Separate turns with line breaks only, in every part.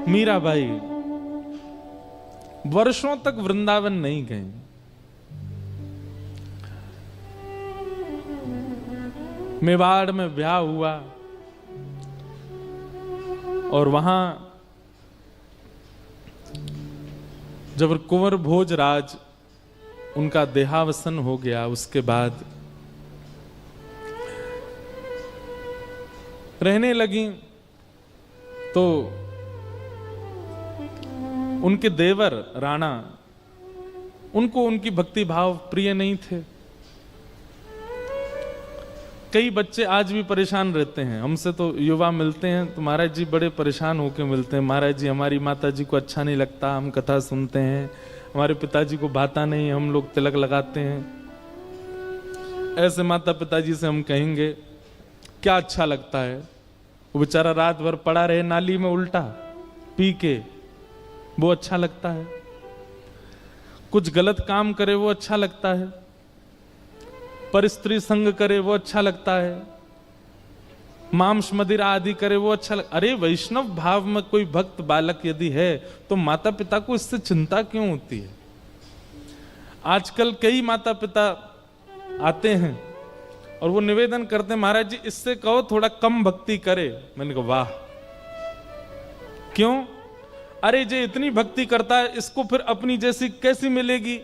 मीराबाई वर्षों तक वृंदावन नहीं गई। मेवाड़ में ब्याह हुआ और वहां जब कुंवर भोजराज उनका देहावसन हो गया, उसके बाद रहने लगी तो उनके देवर राणा उनको उनकी भक्ति भाव प्रिय नहीं थे। कई बच्चे आज भी परेशान रहते हैं, हमसे तो युवा मिलते हैं तो महाराज जी बड़े परेशान होकर मिलते हैं। महाराज जी हमारी माता जी को अच्छा नहीं लगता, हम कथा सुनते हैं, हमारे पिताजी को भाता नहीं, हम लोग तिलक लगाते हैं। ऐसे माता पिताजी से हम कहेंगे क्या अच्छा लगता है? वो बेचारा रात भर पड़ा रहे नाली में उल्टा पी के, वो अच्छा लगता है? कुछ गलत काम करे वो अच्छा लगता है? पर स्त्री संग करे वो अच्छा लगता है? मांस मदिरा आदि करे वो अच्छा अरे वैष्णव भाव में कोई भक्त बालक यदि है तो माता पिता को इससे चिंता क्यों होती है? आजकल कई माता पिता आते हैं और वो निवेदन करते हैं महाराज जी इससे कहो थोड़ा कम भक्ति करे। मैंने कहा वाह, क्यों? अरे जे इतनी भक्ति करता है इसको फिर अपनी जैसी कैसी मिलेगी?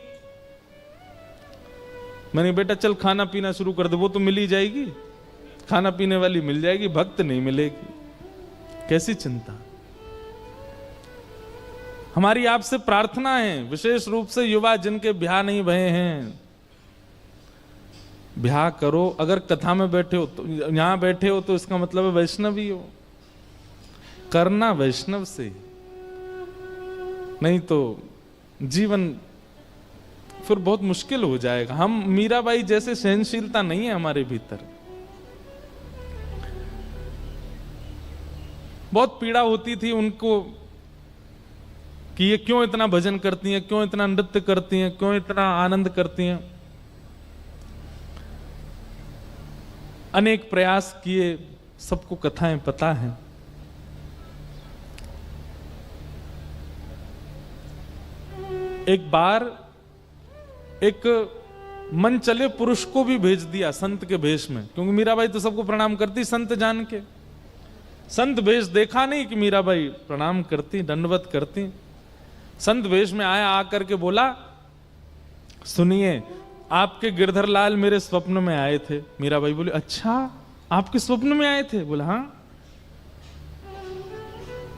मैंने बेटा चल खाना पीना शुरू कर दे, वो तो मिल ही जाएगी, खाना पीने वाली मिल जाएगी, भक्त नहीं मिलेगी। कैसी चिंता? हमारी आपसे प्रार्थना है, विशेष रूप से युवा जिनके ब्याह नहीं भये हैं, ब्याह करो। अगर कथा में बैठे हो तो, यहां बैठे हो तो इसका मतलब है वैष्णवी हो, करना वैष्णव से, नहीं तो जीवन फिर बहुत मुश्किल हो जाएगा। हम मीराबाई जैसे सहनशीलता नहीं है हमारे भीतर। बहुत पीड़ा होती थी उनको कि ये क्यों इतना भजन करती हैं, क्यों इतना नृत्य करती हैं, क्यों इतना आनंद करती हैं। अनेक प्रयास किए, सबको कथाएं पता हैं। एक बार एक मन चले पुरुष को भी भेज दिया संत के भेष में, क्योंकि मीराबाई तो सबको प्रणाम करती संत जान के। संत भेष देखा नहीं कि मीराबाई प्रणाम करती, दंडवत करती। संत भेष में आया, आकर के बोला सुनिए आपके गिरधर लाल मेरे स्वप्न में आए थे। मीराबाई बोली अच्छा आपके स्वप्न में आए थे? बोला हाँ।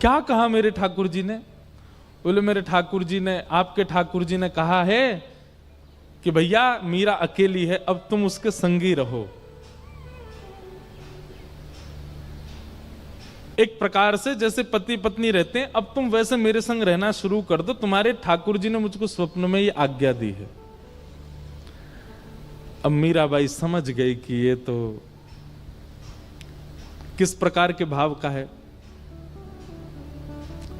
क्या कहा मेरे ठाकुर जी ने? बोले मेरे ठाकुर जी ने, आपके ठाकुर जी ने कहा है कि भैया मीरा अकेली है, अब तुम उसके संगी रहो। एक प्रकार से जैसे पति पत्नी रहते हैं, अब तुम वैसे मेरे संग रहना शुरू कर दो, तुम्हारे ठाकुर जी ने मुझको स्वप्न में ये आज्ञा दी है। अब मीराबाई समझ गई कि ये तो किस प्रकार के भाव का है।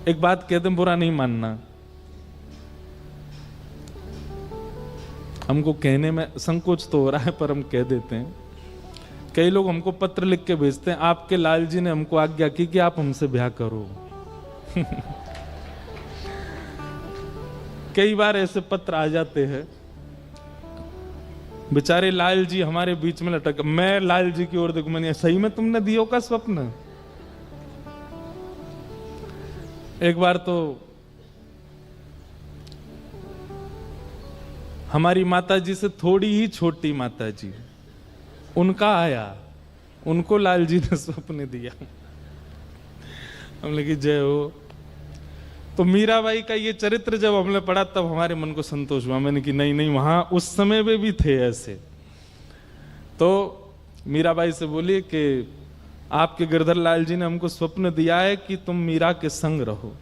एक बात कह दें, बुरा नहीं मानना, हमको कहने में संकोच तो हो रहा है पर हम कह देते हैं। कई लोग हमको पत्र लिख के भेजते हैं, आपके लाल जी ने हमको आज्ञा की कि आप हमसे ब्याह करो। कई बार ऐसे पत्र आ जाते हैं, बेचारे लाल जी हमारे बीच में लटक। मैं लाल जी की ओर देखूं, मैंने सही में तुमने दियो का स्वप्न? एक बार तो हमारी माता जी से थोड़ी ही छोटी माता जी, उनका आया, उनको लाल जी ने स्वप्न दिया। हम लगी जय हो। तो मीराबाई का ये चरित्र जब हमने पढ़ा तब हमारे मन को संतोष हुआ। मैंने कि नहीं नहीं, वहां उस समय में भी थे ऐसे। तो मीराबाई से बोली कि आपके गिरधर लाल जी ने हमको स्वप्न दिया है कि तुम मीरा के संग रहो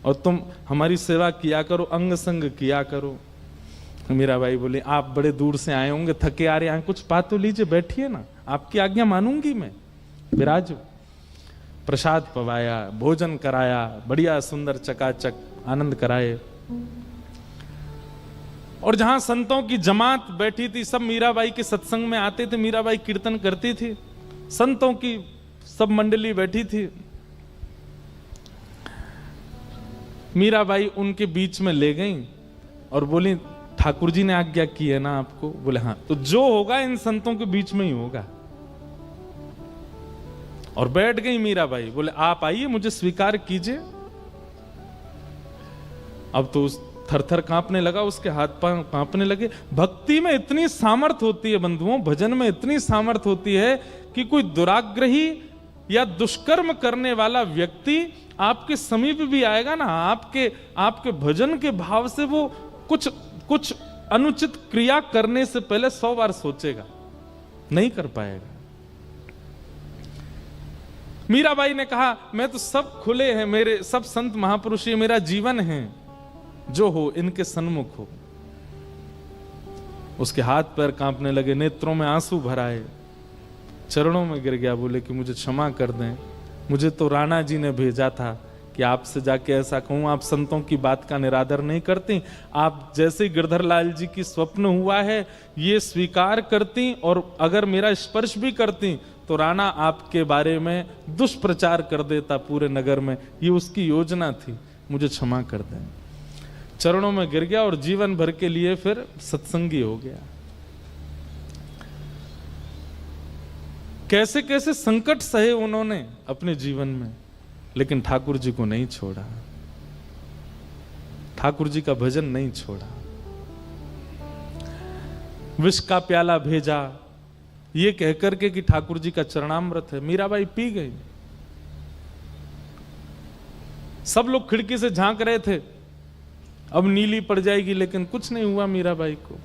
और तुम हमारी सेवा किया करो, अंग संग किया करो। मीराबाई बोली आप बड़े दूर से आए होंगे, थके आ रहे हैं, कुछ बात तो लीजिए, बैठिए ना, आपकी आज्ञा मानूंगी मैं। विराजो। प्रसाद पवाया, भोजन कराया, बढ़िया सुंदर चकाचक आनंद कराए। और जहां संतों की जमात बैठी थी, सब मीराबाई के सत्संग में आते थे, मीराबाई कीर्तन करती थी, संतों की सब मंडली बैठी थी। मीराबाई उनके बीच में ले गई और बोली, ठाकुर जी ने आज्ञा की है ना आपको? बोले हाँ। तो जो होगा इन संतों के बीच में ही होगा। और बैठ गई मीराबाई। बोले आप आइए, मुझे स्वीकार कीजिए। अब तो उस थर-थर कांपने लगा, उसके हाथ पांव कांपने लगे। भक्ति में इतनी सामर्थ होती है बंधुओं, भजन में इतनी सामर्थ होती है कि कोई दुराग्रही या दुष्कर्म करने वाला व्यक्ति आपके समीप भी आएगा ना, आपके भजन के भाव से वो कुछ अनुचित क्रिया करने से पहले 100 बार सोचेगा, नहीं कर पाएगा। मीराबाई ने कहा, मैं तो सब खुले हैं, मेरे सब संत महापुरुष ये मेरा जीवन है, जो हो इनके सन्मुख हो। उसके हाथ पैर कांपने लगे, नेत्रों में आंसू भर आए, चरणों में गिर गया। बोले कि मुझे क्षमा कर दें, मुझे तो राणा जी ने भेजा था कि आपसे जाके ऐसा कहूं, आप संतों की बात का निरादर नहीं करती, आप जैसे गिरधर लाल जी की स्वप्न हुआ है ये स्वीकार करती, और अगर मेरा स्पर्श भी करती तो राणा आपके बारे में दुष्प्रचार कर देता पूरे नगर में, ये उसकी योजना थी, मुझे क्षमा कर दें। चरणों में गिर गया और जीवन भर के लिए फिर सत्संगी हो गया। कैसे कैसे संकट सहे उन्होंने अपने जीवन में, लेकिन ठाकुर जी को नहीं छोड़ा, ठाकुर जी का भजन नहीं छोड़ा। विष का प्याला भेजा ये कहकर के कि ठाकुर जी का चरणामृत है, मीराबाई पी गई। सब लोग खिड़की से झांक रहे थे, अब नीली पड़ जाएगी, लेकिन कुछ नहीं हुआ मीराबाई को।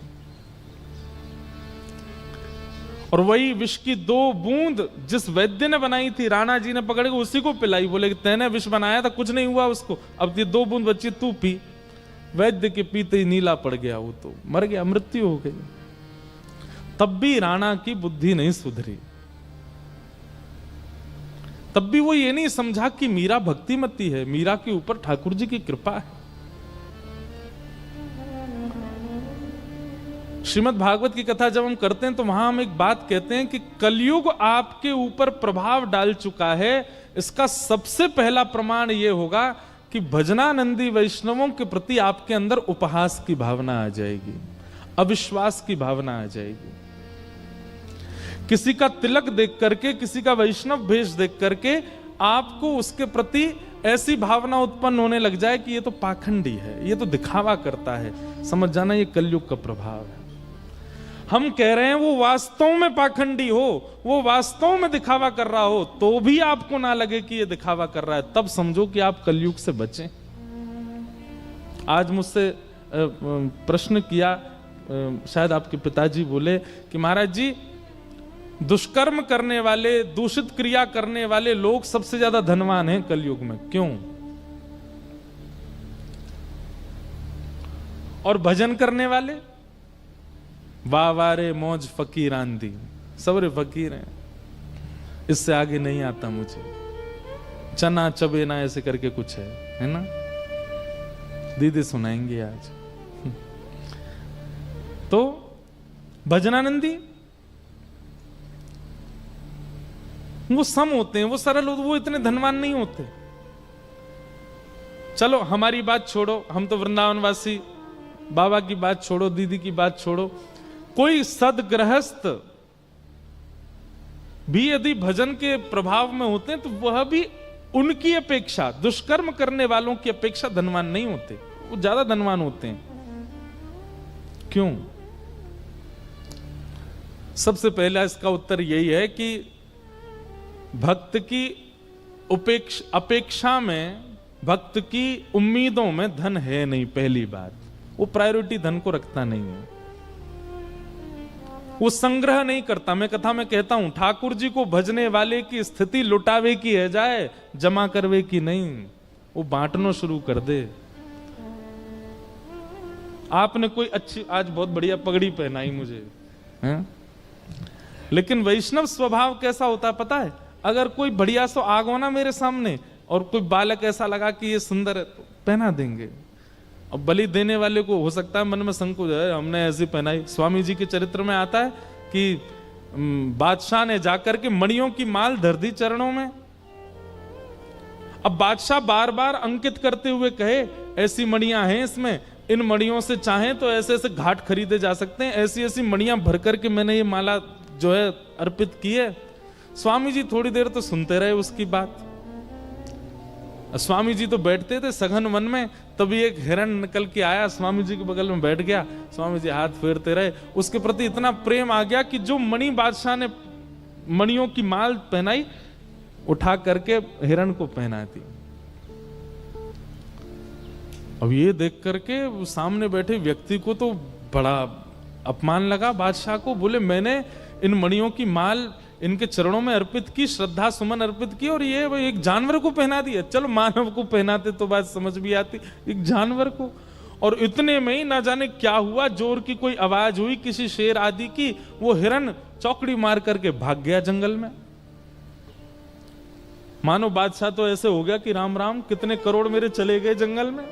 और वही विष की 2 बूंद जिस वैद्य ने बनाई थी, राणा जी ने पकड़ के उसी को पिलाई। बोले कि तैने विष बनाया था, कुछ नहीं हुआ उसको, अब ये 2 बूंद बच्ची तू पी। वैद्य के पीते ही नीला पड़ गया, वो तो मर गया, मृत्यु हो गई। तब भी राणा की बुद्धि नहीं सुधरी, तब भी वो ये नहीं समझा कि मीरा भक्तिमती है, मीरा के ऊपर ठाकुर जी की कृपा है। श्रीमद् भागवत की कथा जब हम करते हैं तो वहां हम एक बात कहते हैं कि कलयुग आपके ऊपर प्रभाव डाल चुका है। इसका सबसे पहला प्रमाण यह होगा कि भजनानंदी वैष्णवों के प्रति आपके अंदर उपहास की भावना आ जाएगी, अविश्वास की भावना आ जाएगी। किसी का तिलक देख करके, किसी का वैष्णव भेष देख करके आपको उसके प्रति ऐसी भावना उत्पन्न होने लग जाए कि ये तो पाखंडी है, ये तो दिखावा करता है। समझ जाना, ये कलयुग का प्रभाव है। हम कह रहे हैं वो वास्तव में पाखंडी हो, वो वास्तव में दिखावा कर रहा हो, तो भी आपको ना लगे कि ये दिखावा कर रहा है, तब समझो कि आप कलयुग से बचें। आज मुझसे प्रश्न किया, शायद आपके पिताजी बोले कि महाराज जी, दुष्कर्म करने वाले, दूषित क्रिया करने वाले लोग सबसे ज्यादा धनवान हैं कलयुग में, क्यों? और भजन करने वाले, वाह वाह रे मौज फकीर आंधी, सब रे फकीर हैं, इससे आगे नहीं आता मुझे, चना चबेना ऐसे करके कुछ है ना? दीदी सुनाएंगे आज। तो भजनानंदी वो सम होते हैं, वो सरल होते, वो इतने धनवान नहीं होते। चलो हमारी बात छोड़ो, हम तो वृंदावनवासी, बाबा की बात छोड़ो, दीदी की बात छोड़ो, कोई सदगृहस्थ भी यदि भजन के प्रभाव में होते हैं तो वह भी उनकी अपेक्षा, दुष्कर्म करने वालों की अपेक्षा धनवान नहीं होते, वो ज्यादा धनवान होते हैं। क्यों? सबसे पहला इसका उत्तर यही है कि भक्त की अपेक्षा में, भक्त की उम्मीदों में धन है नहीं। पहली बात, वो प्रायोरिटी धन को रखता नहीं है, वो संग्रह नहीं करता। मैं कथा में कहता हूं, ठाकुर जी को भजने वाले की स्थिति लुटावे की है जाए, जमा करवे की नहीं। वो बांटना शुरू कर दे। आपने कोई अच्छी, आज बहुत बढ़िया पगड़ी पहनाई मुझे है? लेकिन वैष्णव स्वभाव कैसा होता है पता है? अगर कोई बढ़िया सो आग हो ना मेरे सामने और कोई बालक ऐसा लगा कि ये सुंदर है तो पहना देंगे। अब बलि देने वाले को हो सकता है मन में संकोच है, हमने ऐसी पहनाई। स्वामी जी के चरित्र में आता है कि बादशाह ने जाकर के मणियों की माल धर दी चरणों में। अब बादशाह बार बार अंकित करते हुए कहे ऐसी मणियां हैं इसमें, इन मणियों से चाहें तो ऐसे ऐसे घाट खरीदे जा सकते हैं, ऐसी ऐसी मणियां भर करके मैंने ये माला जो है अर्पित की है। स्वामी जी थोड़ी देर तो सुनते रहे उसकी बात। स्वामी जी तो बैठते थे सघन वन में, तभी एक हिरण निकल के आया, स्वामी जी के बगल में बैठ गया। स्वामी जी हाथ फेरते रहे, उसके प्रति इतना प्रेम आ गया कि जो मणि बादशाह ने मणियों की माल पहनाई, उठा करके हिरण को पहना दी। अब ये देख करके सामने बैठे व्यक्ति को तो बड़ा अपमान लगा बादशाह को। बोले मैंने इन मणियों की माल इनके चरणों में अर्पित की, श्रद्धा सुमन अर्पित की, और ये एक जानवर को पहना दिया। चलो मानव को पहनाते तो बात समझ भी आती, एक जानवर को। और इतने में ही ना जाने क्या हुआ, जोर की कोई आवाज हुई किसी शेर आदि की, वो हिरण चौकड़ी मार करके भाग गया जंगल में। मानो बादशाह तो ऐसे हो गया कि राम राम, कितने करोड़ मेरे चले गए जंगल में।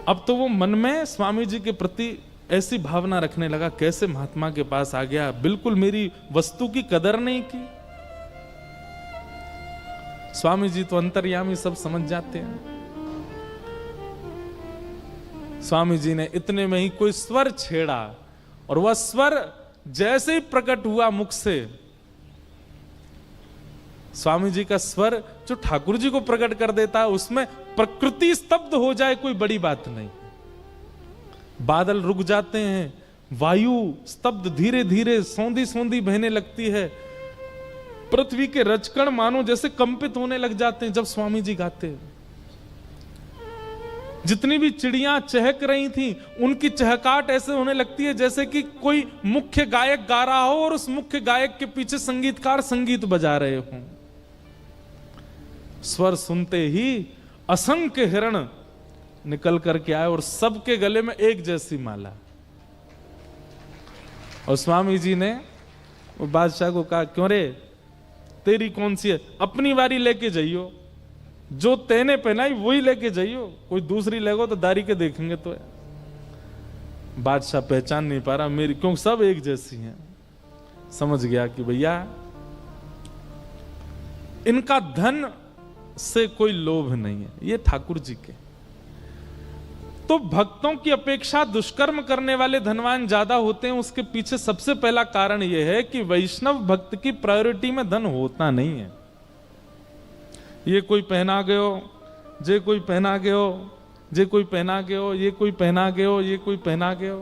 अब तो वो मन में स्वामी जी के प्रति ऐसी भावना रखने लगा, कैसे महात्मा के पास आ गया, बिल्कुल मेरी वस्तु की कदर नहीं की। स्वामी जी तो अंतर्यामी, सब समझ जाते हैं। स्वामी जी ने इतने में ही कोई स्वर छेड़ा, और वह स्वर जैसे ही प्रकट हुआ मुख से, स्वामी जी का स्वर जो ठाकुर जी को प्रकट कर देता है, उसमें प्रकृति स्तब्ध हो जाए कोई बड़ी बात नहीं। बादल रुक जाते हैं, वायु स्तब्ध धीरे धीरे सौंधी सौंधी बहने लगती है, पृथ्वी के रजकण मानो जैसे कंपित होने लग जाते हैं जब स्वामी जी गाते हैं। जितनी भी चिड़ियां चहक रही थी, उनकी चहकाट ऐसे होने लगती है जैसे कि कोई मुख्य गायक गा रहा हो और उस मुख्य गायक के पीछे संगीतकार संगीत बजा रहे हों। स्वर सुनते ही असंख्य हिरण निकल करके आए और सबके गले में एक जैसी माला। और स्वामी जी ने वो बादशाह को कहा, क्यों रे, तेरी कौन सी है, अपनी वारी लेके जाइयो, जो तेने पहनाई वही लेके जाइयो, कोई दूसरी लेगो तो दारी के देखेंगे तो है। बादशाह पहचान नहीं पा रहा मेरी, क्योंकि सब एक जैसी हैं। समझ गया कि भैया इनका धन से कोई लोभ नहीं है, ये ठाकुर जी के। तो भक्तों की अपेक्षा दुष्कर्म करने वाले धनवान ज्यादा होते हैं, उसके पीछे सबसे पहला कारण यह है कि वैष्णव भक्त की प्रायोरिटी में धन होता नहीं है। ये कोई पहना गयो, जे कोई पहना गयो, जे कोई पहना गयो, ये कोई पहना गयो, ये कोई पहना गयो,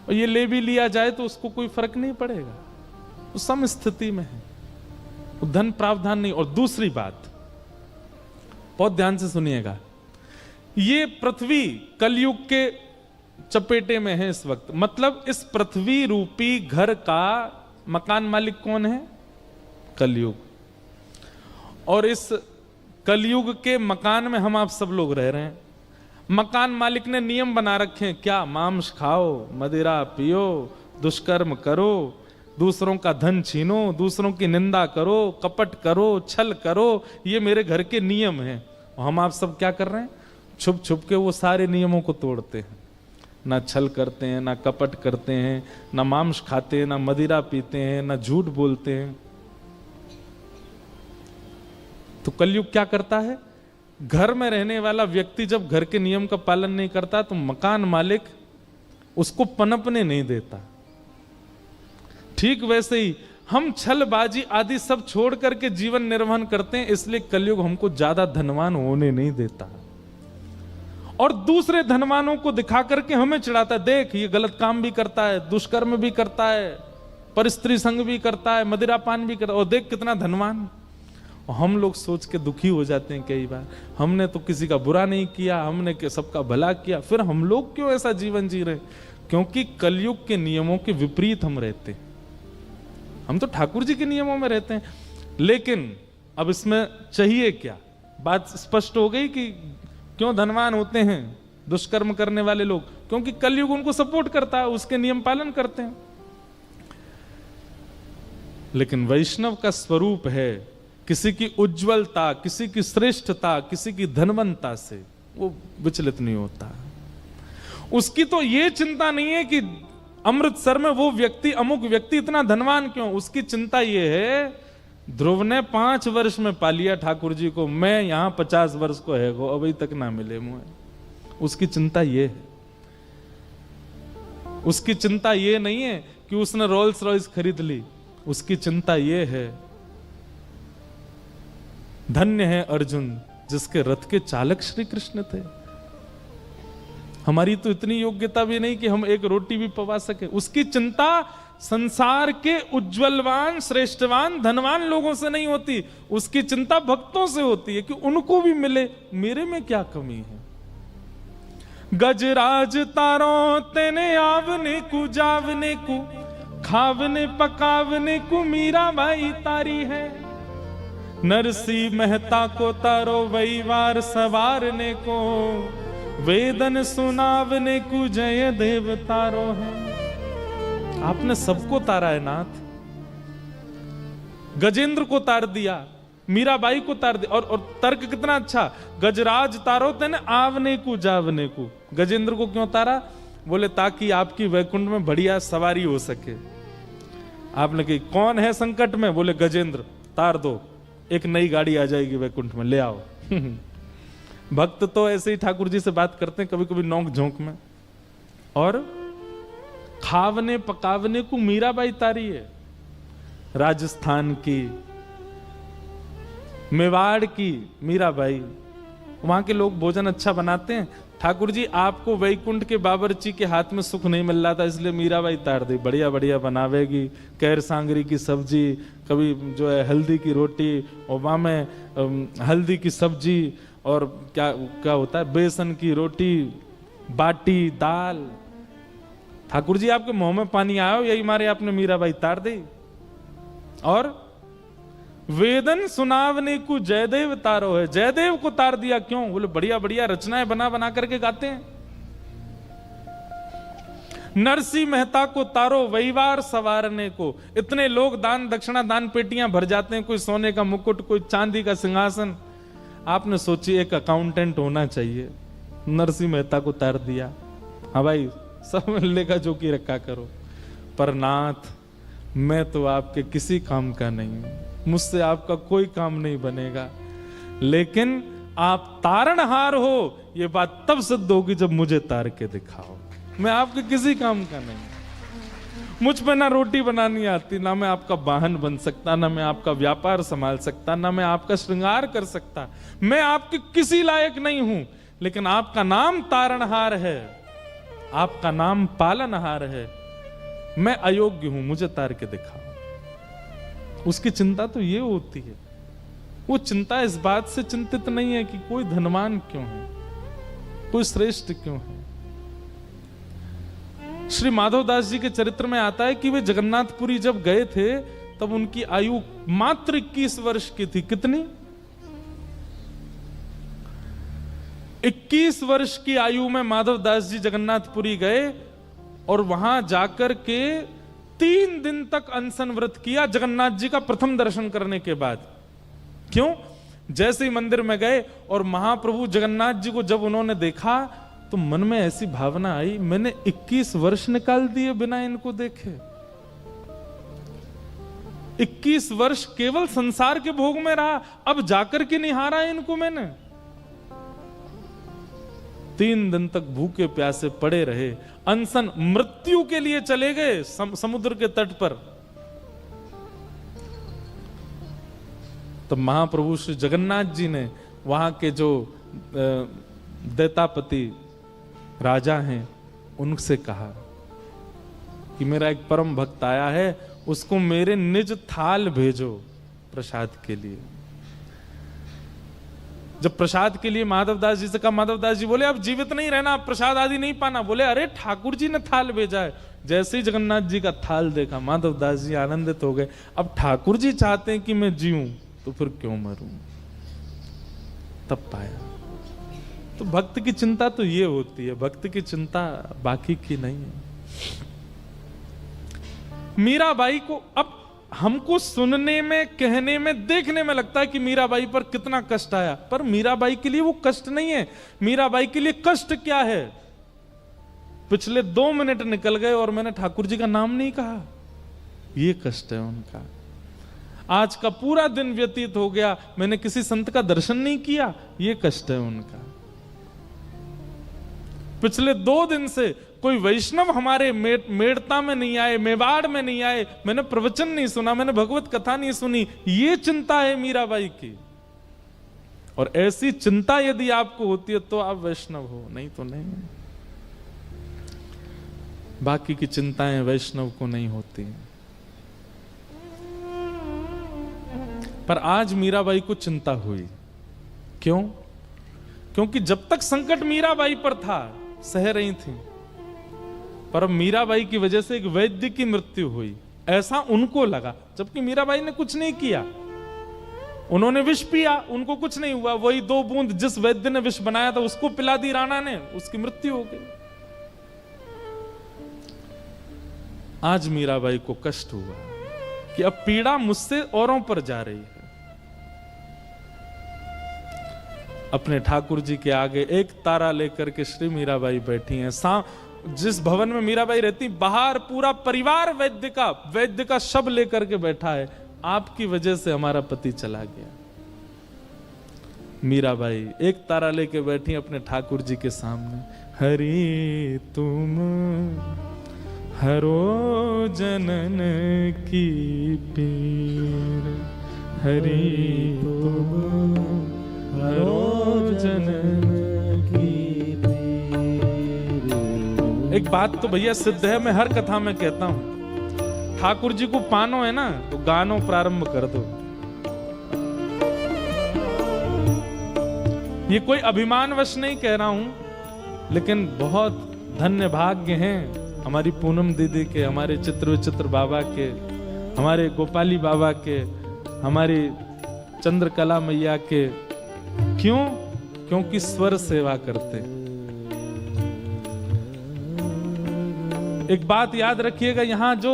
और ये ले भी लिया जाए तो उसको कोई फर्क नहीं पड़ेगा, वो सम स्थिति में है, वो धन प्रावधान नहीं। और दूसरी बात बहुत ध्यान से सुनिएगा, ये पृथ्वी कलयुग के चपेटे में है इस वक्त। मतलब इस पृथ्वी रूपी घर का मकान मालिक कौन है? कलयुग। और इस कलयुग के मकान में हम आप सब लोग रह रहे हैं। मकान मालिक ने नियम बना रखे हैं, क्या? मांस खाओ, मदिरा पियो, दुष्कर्म करो, दूसरों का धन छीनो, दूसरों की निंदा करो, कपट करो, छल करो, ये मेरे घर के नियम हैं। और हम आप सब क्या कर रहे हैं? छुप छुप के वो सारे नियमों को तोड़ते हैं। ना छल करते हैं, ना कपट करते हैं, ना मांस खाते हैं, ना मदिरा पीते हैं, ना झूठ बोलते हैं। तो कलयुग क्या करता है? घर में रहने वाला व्यक्ति जब घर के नियम का पालन नहीं करता तो मकान मालिक उसको पनपने नहीं देता। ठीक वैसे ही हम छलबाजी आदि सब छोड़ करके जीवन निर्वहन करते हैं, इसलिए कलयुग हमको ज्यादा धनवान होने नहीं देता और दूसरे धनवानों को दिखा करके हमें चिढ़ाता है, देख ये गलत काम भी करता है, दुष्कर्म भी करता है, परस्त्री संग भी करता है, मदिरापान भी करता है, और देख कितना धनवान। और हम लोग सोच के दुखी हो जाते हैं कई बार, हमने तो किसी का बुरा नहीं किया, हमने सबका भला किया, फिर हम लोग क्यों ऐसा जीवन जी रहे? क्योंकि कलयुग के नियमों के विपरीत हम रहते हैं। हम तो ठाकुर जी के नियमों में रहते हैं। लेकिन अब इसमें चाहिए क्या? बात स्पष्ट हो गई कि क्यों धनवान होते हैं दुष्कर्म करने वाले लोग? क्योंकि कलयुग उनको सपोर्ट करता है, उसके नियम पालन करते हैं। लेकिन वैष्णव का स्वरूप है किसी की उज्जवलता, किसी की श्रेष्ठता, किसी की धनवंता से वो विचलित नहीं होता। उसकी तो ये चिंता नहीं है कि अमृतसर में वो व्यक्ति, अमुक व्यक्ति इतना धनवान क्यों। उसकी चिंता ये है ध्रुव ने 5 वर्ष में पा लिया ठाकुर जी को, मैं यहां 50 वर्ष को है गो अभी तक ना मिले मुझे। उसकी चिंता ये है, उसकी चिंता ये नहीं है कि उसने रोल्स रॉयस खरीद ली, उसकी चिंता ये है, धन्य है अर्जुन जिसके रथ के चालक श्री कृष्ण थे। हमारी तो इतनी योग्यता भी नहीं कि हम एक रोटी भी पवा सके। उसकी चिंता संसार के उज्जवलवान, श्रेष्ठवान, धनवान लोगों से नहीं होती, उसकी चिंता भक्तों से होती है कि उनको भी मिले, मेरे में क्या कमी है। गजराज तारो तेने आवने को जावने को, खावने पकावने को मीरा बाई तारी है। नरसी मेहता को तारो वहीवार सवारने को, वेदन सुनावने को जय देव तारो है। आपने सबको तारा है नाथ। गजेंद्र को तार दिया, मीराबाई को तार दिया, और तर्क कितना अच्छा, गजराज तारो तेने आवने को जावने को। गजेंद्र को क्यों तारा? बोले ताकि आपकी वैकुंठ में बढ़िया सवारी हो सके। आपने कही कौन है संकट में? बोले गजेंद्र, तार दो, एक नई गाड़ी आ जाएगी वैकुंठ में, ले आओ। भक्त तो ऐसे ही ठाकुर जी से बात करते हैं कभी कभी नोक झोंक में। और खावने पकावने को मीराबाई तारी है। राजस्थान की, मेवाड़ की मीराबाई, वहां के लोग भोजन अच्छा बनाते हैं। ठाकुर जी आपको वैकुंठ के बावर्ची के हाथ में सुख नहीं मिल रहा था, इसलिए मीराबाई तार दी, बढ़िया बढ़िया बनावेगी, कैर सांगरी की सब्जी, कभी जो है हल्दी की रोटी, और वहां में हल्दी की सब्जी, और क्या क्या होता है, बेसन की रोटी, बाटी, दाल। ठाकुर जी आपके मुंह में पानी आया, यही मारे आपने मीराबाई तार दी। और वेदन सुनावने को जयदेव तारो है, जयदेव को तार दिया। क्यों? बोले बढ़िया बढ़िया रचनाएं बना बना करके गाते हैं। नरसी मेहता को तारो वहीवार सवारने को। इतने लोग दान दक्षिणा, दान पेटियां भर जाते हैं, कोई सोने का मुकुट, कोई चांदी का सिंहासन। आपने सोची एक अकाउंटेंट होना चाहिए, नरसी मेहता को तार दिया। हाँ भाई, सब लेखा जोखी रखा करो, पर नाथ मैं तो आपके किसी काम का नहीं हूं, मुझसे आपका कोई काम नहीं बनेगा, लेकिन आप तारणहार हो ये बात तब सिद्ध होगी जब मुझे तार के दिखाओ। मैं आपके किसी काम का नहीं, मुझ पे ना रोटी बनानी आती, ना मैं आपका वाहन बन सकता, ना मैं आपका व्यापार संभाल सकता, ना मैं आपका श्रृंगार कर सकता, मैं आपके किसी लायक नहीं हूं, लेकिन आपका नाम तारणहार है, आपका नाम पालनहार है, मैं अयोग्य हूं, मुझे तार के दिखाओ। उसकी चिंता तो ये होती है, वो चिंता इस बात से चिंतित नहीं है कि कोई धनवान क्यों है, कोई श्रेष्ठ क्यों है। श्री माधवदास जी के चरित्र में आता है कि वे जगन्नाथपुरी जब गए थे तब उनकी आयु मात्र 21 वर्ष की थी। कितनी? 21 वर्ष की आयु में माधवदास जी जगन्नाथपुरी गए और वहां जाकर के 3 दिन तक अनशन व्रत किया जगन्नाथ जी का प्रथम दर्शन करने के बाद। क्यों? जैसे ही मंदिर में गए और महाप्रभु जगन्नाथ जी को जब उन्होंने देखा तो मन में ऐसी भावना आई, मैंने 21 वर्ष निकाल दिए बिना इनको देखे। 21 वर्ष केवल संसार के भोग में रहा, अब जाकर के निहारा इनको मैंने। 3 दिन तक भूखे प्यासे पड़े रहे, अनशन, मृत्यु के लिए चले गए समुद्र के तट पर। तो महाप्रभु श्री जगन्नाथ जी ने वहां के जो दैतापति राजा हैं उनसे कहा कि मेरा एक परम भक्त आया है, उसको मेरे निज थाल भेजो प्रसाद के लिए। जब प्रसाद के लिए माधवदास जी से कहा, माधवदास जी बोले अब जीवित नहीं रहना, अब प्रसाद आदि नहीं पाना। बोले अरे ठाकुर जी ने थाल भेजा है। जैसे ही जगन्नाथ जी का थाल देखा माधवदास जी आनंदित हो गए, अब ठाकुर जी चाहते हैं कि मैं जीऊं तो फिर क्यों मरूं। तब पाया। तो भक्त की चिंता तो ये होती है, भक्त की चिंता बाकी की नहीं है। मीराबाई को अब हमको सुनने में, कहने में, देखने में लगता है कि मीराबाई पर कितना कष्ट आया, पर मीराबाई के लिए वो कष्ट नहीं है। मीराबाई के लिए कष्ट क्या है? पिछले 2 मिनट निकल गए और मैंने ठाकुर जी का नाम नहीं कहा, ये कष्ट है उनका। आज का पूरा दिन व्यतीत हो गया, मैंने किसी संत का दर्शन नहीं किया, ये कष्ट है उनका। पिछले 2 दिन से कोई वैष्णव हमारे मेड़ता में नहीं आए, मेवाड़ में नहीं आए, मैंने प्रवचन नहीं सुना, मैंने भगवत कथा नहीं सुनी, ये चिंता है मीराबाई की। और ऐसी चिंता यदि आपको होती है तो आप वैष्णव हो, नहीं तो नहीं। बाकी की चिंताएं वैष्णव को नहीं होती। पर आज मीराबाई को चिंता हुई। क्यों? क्योंकि जब तक संकट मीराबाई पर था सह रही थी, पर अब मीराबाई की वजह से एक वैद्य की मृत्यु हुई, ऐसा उनको लगा, जबकि मीराबाई ने कुछ नहीं किया। उन्होंने विष पिया, उनको कुछ नहीं हुआ, वही 2 बूंद जिस वैद्य ने विष बनाया था उसको पिला दी राणा ने, उसकी मृत्यु हो गई। आज मीराबाई को कष्ट हुआ कि अब पीड़ा मुझसे औरों पर जा रही है। अपने ठाकुर जी के आगे एक तारा लेकर के श्री मीराबाई बैठी हैं। जिस भवन में मीराबाई रहती, बाहर पूरा परिवार वैद्य का शव लेकर के बैठा है, आपकी वजह से हमारा पति चला गया। मीराबाई एक तारा लेके बैठी अपने ठाकुर जी के सामने। हरि तुम हरो जनन की पीर, हरि तुम हरो जनन की पीर। एक बात तो भैया सिद्ध है, मैं हर कथा में कहता हूं, ठाकुर जी को पानो है ना तो गानो प्रारंभ कर दो। ये कोई अभिमानवश नहीं कह रहा हूं, लेकिन बहुत धन्य भाग्य हैं हमारी पूनम दीदी के, हमारे चित्र विचित्र बाबा के, हमारे गोपाली बाबा के, हमारी चंद्रकला मैया के। क्यों? क्योंकि स्वर सेवा करते। एक बात याद रखिएगा, यहां जो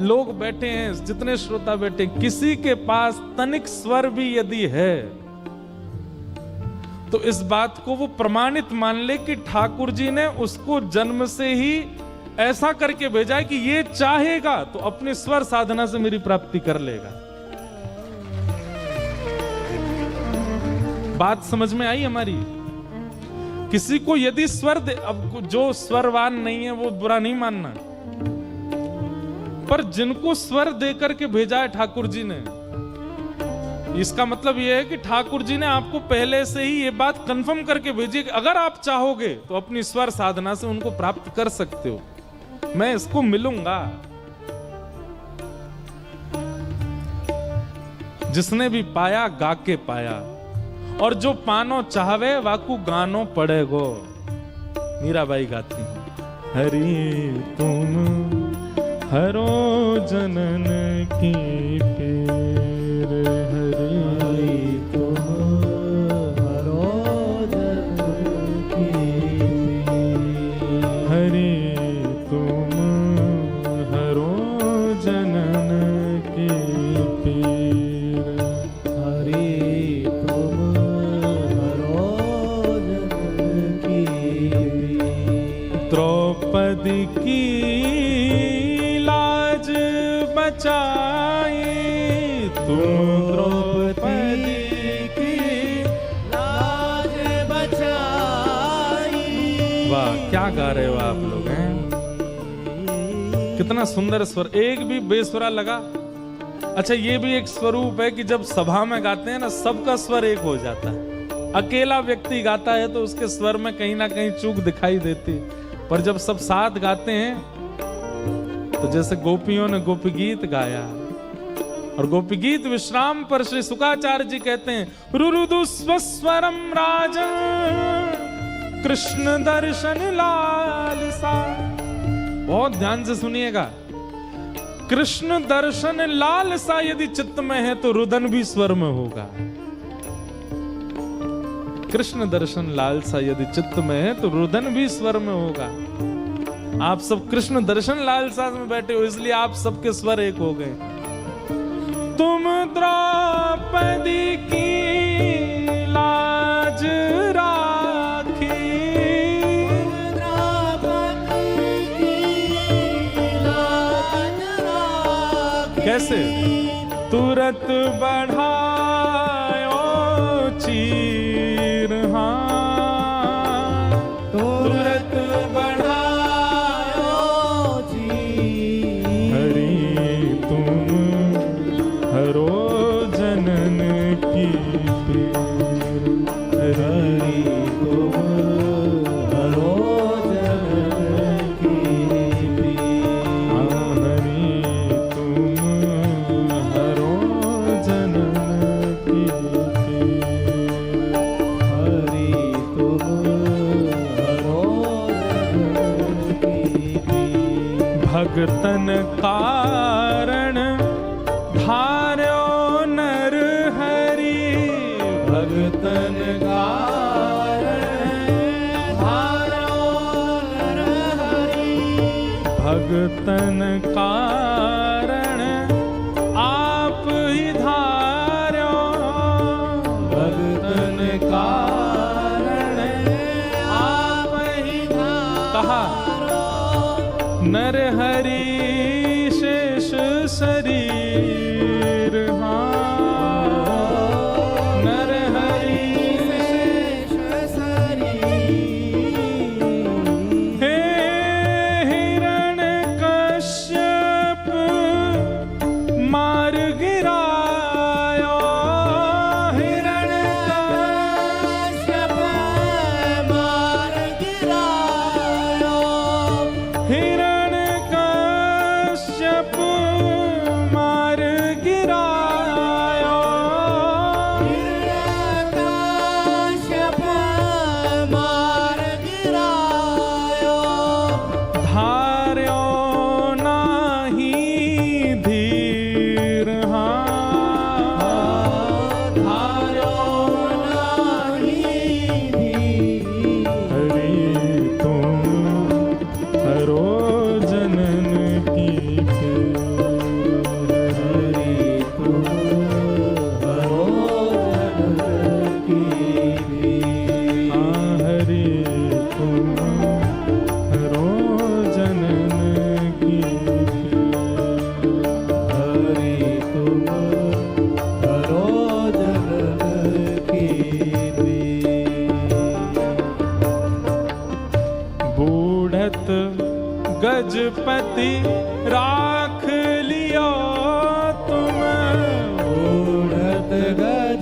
लोग बैठे हैं, जितने श्रोता बैठे, किसी के पास तनिक स्वर भी यदि है तो इस बात को वो प्रमाणित मान ले कि ठाकुर जी ने उसको जन्म से ही ऐसा करके भेजा है कि ये चाहेगा तो अपनी स्वर साधना से मेरी प्राप्ति कर लेगा। बात समझ में आई हमारी? किसी को यदि स्वर दे, अब जो स्वरवान नहीं है वो बुरा नहीं मानना, पर जिनको स्वर दे करके भेजा है ठाकुर जी ने, इसका मतलब यह है कि ठाकुर जी ने आपको पहले से ही ये बात कंफर्म करके भेजी है कि अगर आप चाहोगे तो अपनी स्वर साधना से उनको प्राप्त कर सकते हो, मैं इसको मिलूंगा। जिसने भी पाया गा के पाया, और जो पानो चाहवे वाकू गानो पड़ेगो। मीराबाई गाती है, हरि तुम हरो जनन की पीर, हरि तुम हरो जनन की पीर, हरि तुम हरो जनन की पीर, हरि तुम हरो जनन की पीर। द्रौपदी की बचाए तुम, द्रौपदी की लाज बचाई। वाह, क्या गा रहे हो आप लोग हैं? कितना सुंदर स्वर, एक भी बेसुरा लगा। अच्छा, ये भी एक स्वरूप है कि जब सभा में गाते हैं ना, सबका स्वर एक हो जाता है। अकेला व्यक्ति गाता है तो उसके स्वर में कहीं ना कहीं चूक दिखाई देती, पर जब सब साथ गाते हैं तो जैसे गोपियों ने गोपी गीत गाया, और गोपी गीत विश्राम पर श्री शुकाचार्य जी कहते हैं, रुरुदु स्वस्वरम राजन कृष्ण दर्शन लालसा। बहुत ध्यान से सुनिएगा, कृष्ण दर्शन लालसा यदि चित्त में है तो रुदन भी स्वर में होगा। कृष्ण दर्शन लालसा यदि चित्त में है तो रुदन भी स्वर में होगा। आप सब कृष्ण दर्शन लालसा में बैठे हो, इसलिए आप सबके स्वर एक हो गए। तुम द्रौपदी की लाज राखी, द्रौपदी की लाज राखी। कैसे? तू तुरत बढ़ायो चीर, हाँ तुरत बढ़ायो चीर। हरि तुम हरो जनन की पीर, हरि तुम हरो जनन की पीर। हाँ हरि तुम हरो जनन की पीर, हरि तुम हरो जनन की पीर। भगतन कारण धार्यो नर हरि, भगतन कारण धार्यो नर हरि। भगतन कारण आप ही धार्यो, भगतन कारण आप ही धार्यो। नर हरि शेष शरीर, हाँ नर हरि शेष शरीर। हे हिरण्यकश्यप मार गिरायो, हिरण्यकश्यप मार गिरायो। हिरण्यकश्यप मार गिरायो, हिरण्यकश्यप मार गिरायो। धार्यो नाही धीर, हाँ धार्यो नाही धीर। हरि तुम हरो जनन की पीर, हरि तुम हरो जनन की पीर। हाँ हरि तुम हरो जनन की पीर, हरि तुम हरो जनन की पीर। बूढ़त गजपति राख लियो तुम, बूढ़त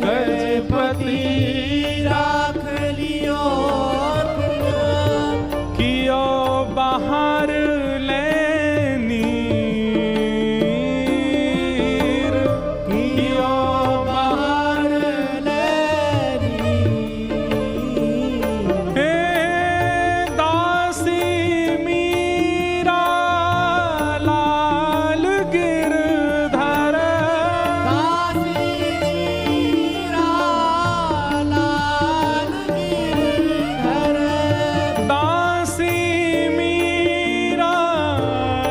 गजपति राख लियो तुम। कियो बाहर लेनीर, कियो बाहर लेनीर। हे दासी मीरा लाल गिरधर, दासी मीरा लाल गिरधर। दासी मीरा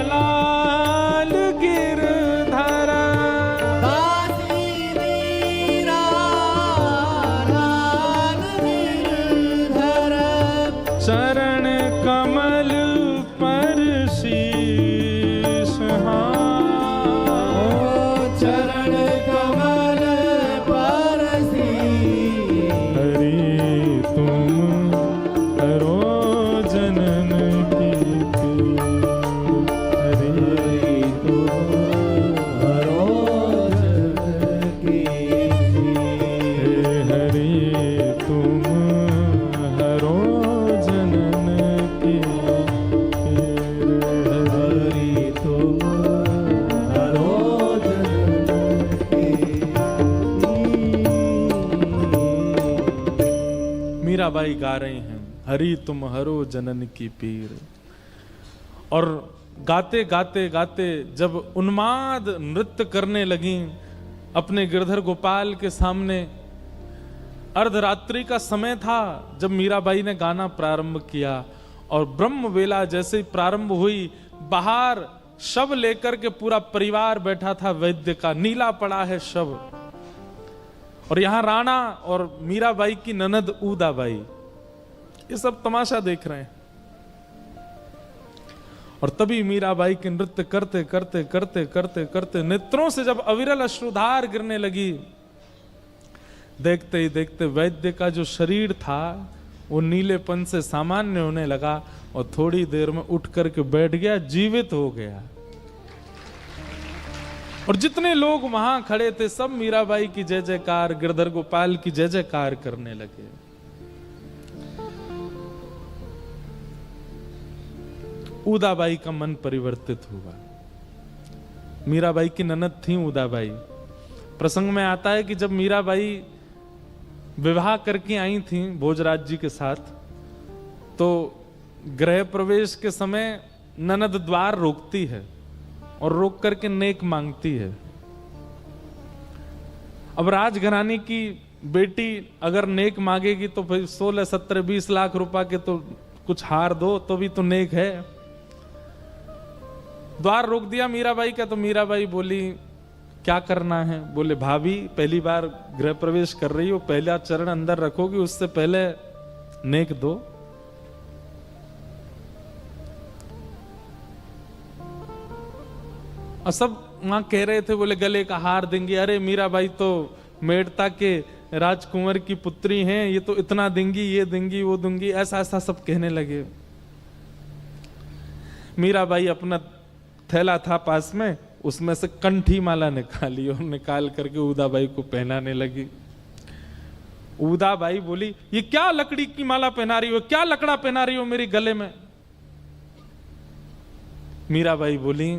लाल गिरधर, दासी मीरा लाल गिरधर। चरण कमल पर शीश, हाँ चरण कमल पर शीश। हरि तुम हरो जनन की पीर, हरि तुम हरो जनन की पीर। हरि तुम हरो जनन की पीर, हरि तुम हरो जनन की पीर। मीराबाई गा रही हैं हरि तुम हरो जनन की पीर। और गाते गाते गाते जब उन्माद नृत्य करने लगी अपने गिरधर गोपाल के सामने, अर्धरात्रि का समय था जब मीराबाई ने गाना प्रारंभ किया। और ब्रह्म वेला जैसे ही प्रारंभ हुई, बाहर शव लेकर के पूरा परिवार बैठा था वैद्य का, नीला पड़ा है शव। और यहां राणा और मीराबाई की ननद उदाबाई ये सब तमाशा देख रहे हैं। और तभी मीराबाई के नृत्य करते करते करते करते करते नेत्रों से जब अविरल अश्रुधार गिरने लगी, देखते ही देखते वैद्य का जो शरीर था वो नीलेपन से सामान्य होने लगा और थोड़ी देर में उठ करके बैठ गया, जीवित हो गया। और जितने लोग वहां खड़े थे सब मीराबाई की जय जयकार, गिरधर गोपाल की जय जयकार करने लगे। उदाबाई का मन परिवर्तित हुआ। मीराबाई की ननद थी उदाबाई। प्रसंग में आता है कि जब मीराबाई विवाह करके आई थी भोजराज जी के साथ, तो गृह प्रवेश के समय ननद द्वार रोकती है और रोक करके नेक मांगती है। अब राजघराने की बेटी अगर नेक मांगेगी तो फिर 16, 17, 20 लाख रुपए के तो कुछ हार दो तो भी तो नेक है। द्वार रोक दिया मीराबाई का, तो मीराबाई बोली क्या करना है? बोले भाभी पहली बार गृह प्रवेश कर रही हो, पहला चरण अंदर रखोगी, उससे पहले नेक दो। और सब वहां कह रहे थे, बोले गले का हार देंगे। अरे मीराबाई तो मेड़ता के राजकुंवर की पुत्री हैं, ये तो इतना देंगी, ये देंगी, वो दूंगी, ऐसा ऐसा सब कहने लगे। मीराबाई अपना थैला था पास में, उसमें से कंठी माला निकाली और निकाल करके उदाबाई को पहनाने लगी। उदाबाई बोली ये क्या लकड़ी की माला पहना रही हो, क्या लकड़ा पहना रही हो मेरे गले में? मीराबाई बोली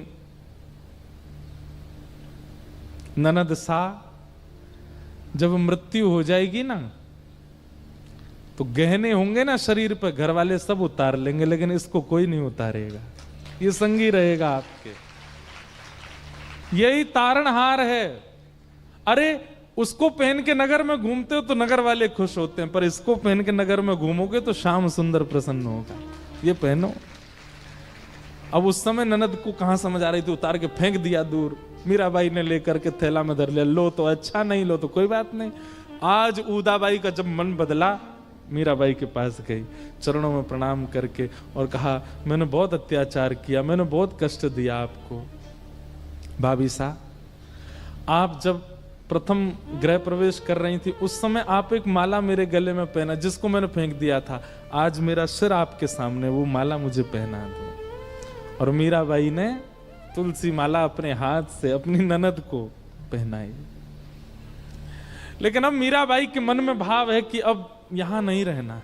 ननद सा, जब मृत्यु हो जाएगी ना तो गहने होंगे ना शरीर पर, घर वाले सब उतार लेंगे, लेकिन इसको कोई नहीं उतारेगा, ये संगी रहेगा आपके। यही तारणहार है। अरे उसको पहन के नगर में घूमते हो तो नगर वाले खुश होते हैं, पर इसको पहन के नगर में घूमोगे तो श्याम सुंदर प्रसन्न होगा। ये पहनो। अब उस समय ननद को कहां समझ आ रही थी, उतार के फेंक दिया दूर। मीराबाई ने लेकर के थैला में धर लिया, लो तो अच्छा, नहीं लो तो कोई बात नहीं। आज उदाबाई का जब मन बदला, मीराबाई के पास गई, चरणों में प्रणाम करके और कहा मैंने बहुत अत्याचार किया, मैंने बहुत कष्ट दिया आपको। भाभी सा, आप जब प्रथम गृह प्रवेश कर रही थी उस समय आप एक माला मेरे गले में पहना, जिसको मैंने फेंक दिया था। आज मेरा सिर आपके सामने, वो माला मुझे पहना दो। और मीराबाई ने तुलसी माला अपने हाथ से अपनी ननद को पहनाई। लेकिन अब मीराबाई के मन में भाव है कि अब यहां नहीं रहना,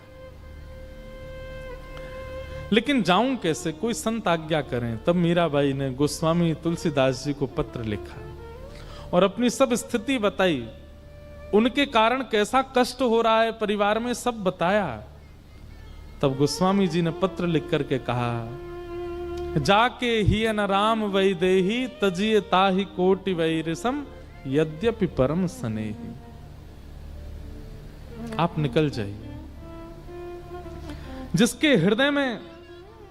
लेकिन जाऊं कैसे, कोई संत आज्ञा करें। तब मीराबाई ने गोस्वामी तुलसीदास जी को पत्र लिखा और अपनी सब स्थिति बताई, उनके कारण कैसा कष्ट हो रहा है परिवार में, सब बताया। तब गोस्वामी जी ने पत्र लिख करके कहा, जाके ही न राम वैदेही तजिए ताहि कोटि वैरिसम यद्यपि परम स्नेही। आप निकल जाइए। जिसके हृदय में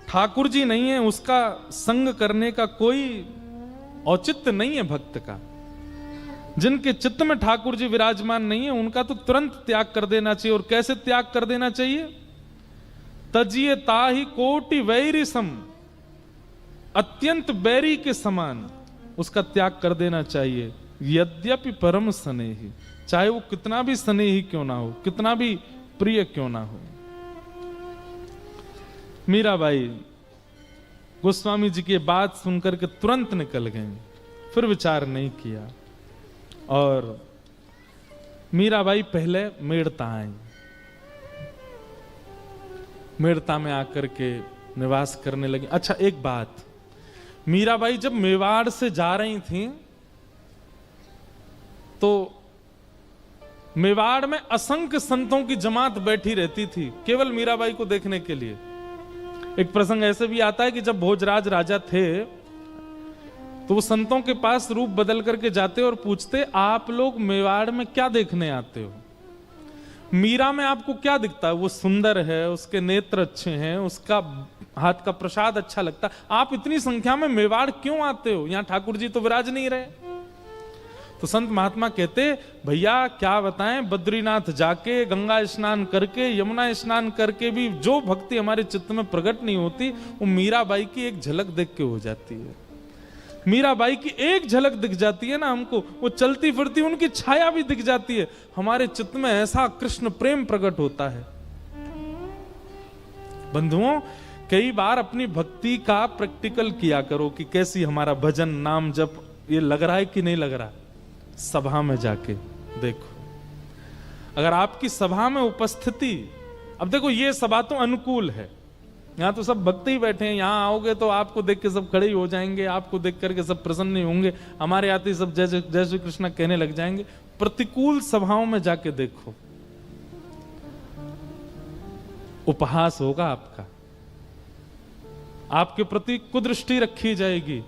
ठाकुर जी नहीं है उसका संग करने का कोई औचित्य नहीं है भक्त का। जिनके चित्त में ठाकुर जी विराजमान नहीं है उनका तो तुरंत त्याग कर देना चाहिए। और कैसे त्याग कर देना चाहिए? तजिए ताहि कोटि वैरिसम, अत्यंत बैरी के समान उसका त्याग कर देना चाहिए। यद्यपि परम स्नेही, चाहे वो कितना भी स्नेही क्यों ना हो, कितना भी प्रिय क्यों ना हो। मीराबाई गोस्वामी जी की बात सुनकर के तुरंत निकल गई, फिर विचार नहीं किया। और मीराबाई पहले मेड़ता आई, मेड़ता में आकर के निवास करने लगी। अच्छा एक बात, मीराबाई जब मेवाड़ से जा रही थी तो मेवाड़ में असंख्य संतों की जमात बैठी रहती थी केवल मीराबाई को देखने के लिए। एक प्रसंग ऐसे भी आता है कि जब भोजराज राजा थे तो वो संतों के पास रूप बदल करके जाते और पूछते, आप लोग मेवाड़ में क्या देखने आते हो? मीरा में आपको क्या दिखता है? वो सुंदर है, उसके नेत्र अच्छे हैं, उसका हाथ का प्रसाद अच्छा लगता, आप इतनी संख्या में मेवाड़ क्यों आते हो? यहां ठाकुर जी तो विराज नहीं रहे। तो संत महात्मा कहते भैया क्या बताएं, बद्रीनाथ जाके गंगा स्नान करके यमुना स्नान करके भी जो भक्ति हमारे चित्त में प्रकट नहीं होती, वो मीराबाई की एक झलक देख के हो जाती है। मीराबाई की एक झलक दिख जाती है ना हमको, वो चलती फिरती उनकी छाया भी दिख जाती है, हमारे चित्त में ऐसा कृष्ण प्रेम प्रकट होता है। बंधुओं, कई बार अपनी भक्ति का प्रैक्टिकल किया करो कि कैसी हमारा भजन नाम जप ये लग रहा है कि नहीं लग रहा। सभा में जाके देखो, अगर आपकी सभा में उपस्थिति, अब देखो ये सभा तो अनुकूल है, यहाँ तो सब भक्त ही बैठे हैं, यहाँ आओगे तो आपको देख के सब खड़े ही हो जाएंगे, आपको देख करके सब प्रसन्न ही होंगे, हमारे आते ही सब जय जय श्री कृष्ण कहने लग जाएंगे। प्रतिकूल सभाओं में जाके देखो, उपहास होगा आपका, आपके प्रति कुदृष्टि रखी जाएगी।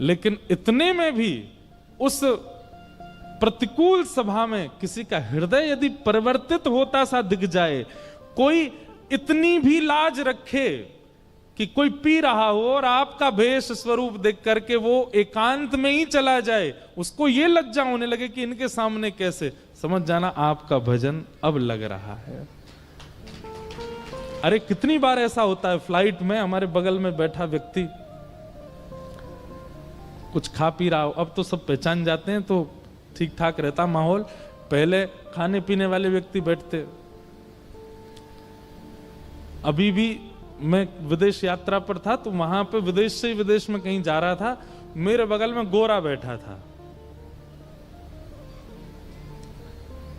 लेकिन इतने में भी उस प्रतिकूल सभा में किसी का हृदय यदि परिवर्तित होता सा दिख जाए, कोई इतनी भी लाज रखे कि कोई पी रहा हो और आपका भेष स्वरूप देख करके वो एकांत में ही चला जाए, उसको ये लज्जा होने लगे कि इनके सामने कैसे, समझ जाना आपका भजन अब लग रहा है। अरे कितनी बार ऐसा होता है, फ्लाइट में हमारे बगल में बैठा व्यक्ति कुछ खा पी रहा हो, अब तो सब पहचान जाते हैं तो ठीक ठाक रहता माहौल, पहले खाने पीने वाले व्यक्ति बैठते। अभी भी मैं विदेश यात्रा पर था तो वहां पे विदेश से विदेश में कहीं जा रहा था, मेरे बगल में गोरा बैठा था।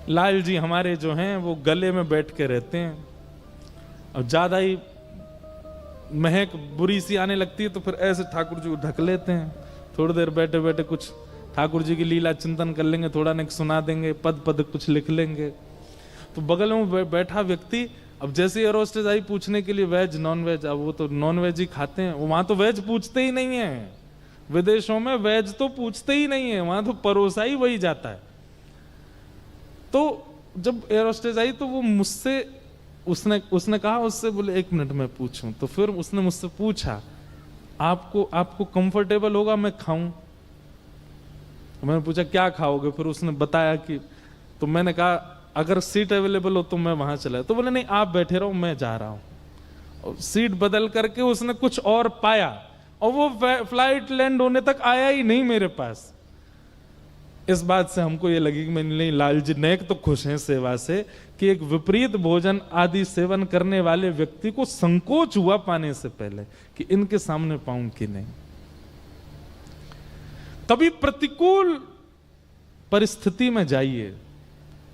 लाल जी हमारे जो हैं वो गले में बैठ के रहते हैं, और ज्यादा ही महक बुरी सी आने लगती है तो फिर ऐसे ठाकुर जी को ढक लेते हैं, थोड़ी देर बैठे बैठे कुछ ठाकुर जी की लीला चिंतन कर लेंगे, थोड़ा नेक सुना देंगे, पद पद कुछ लिख लेंगे। तो बगल में बैठा व्यक्ति, अब जैसे एयर होस्टेस आई पूछने के लिए वेज नॉन वेज, अब वो तो नॉन वेज ही खाते हैं, वहां तो वेज पूछते ही नहीं है, विदेशों में वेज तो पूछते ही नहीं है, वहां तो परोसा ही वही जाता है। तो जब एयर होस्टेस आई तो वो मुझसे उसने कहा उससे, बोले 1 मिनट में पूछूं, तो फिर उसने मुझसे पूछा आपको कंफर्टेबल होगा मैं खाऊं? मैंने पूछा क्या खाओगे, फिर उसने बताया कि, तो मैंने कहा अगर सीट अवेलेबल हो तो मैं वहां चला, तो बोले नहीं आप बैठे रहो मैं जा रहा हूं। सीट बदल करके उसने कुछ और पाया और वो फ्लाइट लैंड होने तक आया ही नहीं मेरे पास। इस बात से हमको ये लगी कि नहीं, लाल जी नेक तो खुश हैं सेवा से कि एक विपरीत भोजन आदि सेवन करने वाले व्यक्ति को संकोच हुआ पाने से पहले कि इनके सामने पाऊं कि नहीं। कभी प्रतिकूल परिस्थिति में जाइए,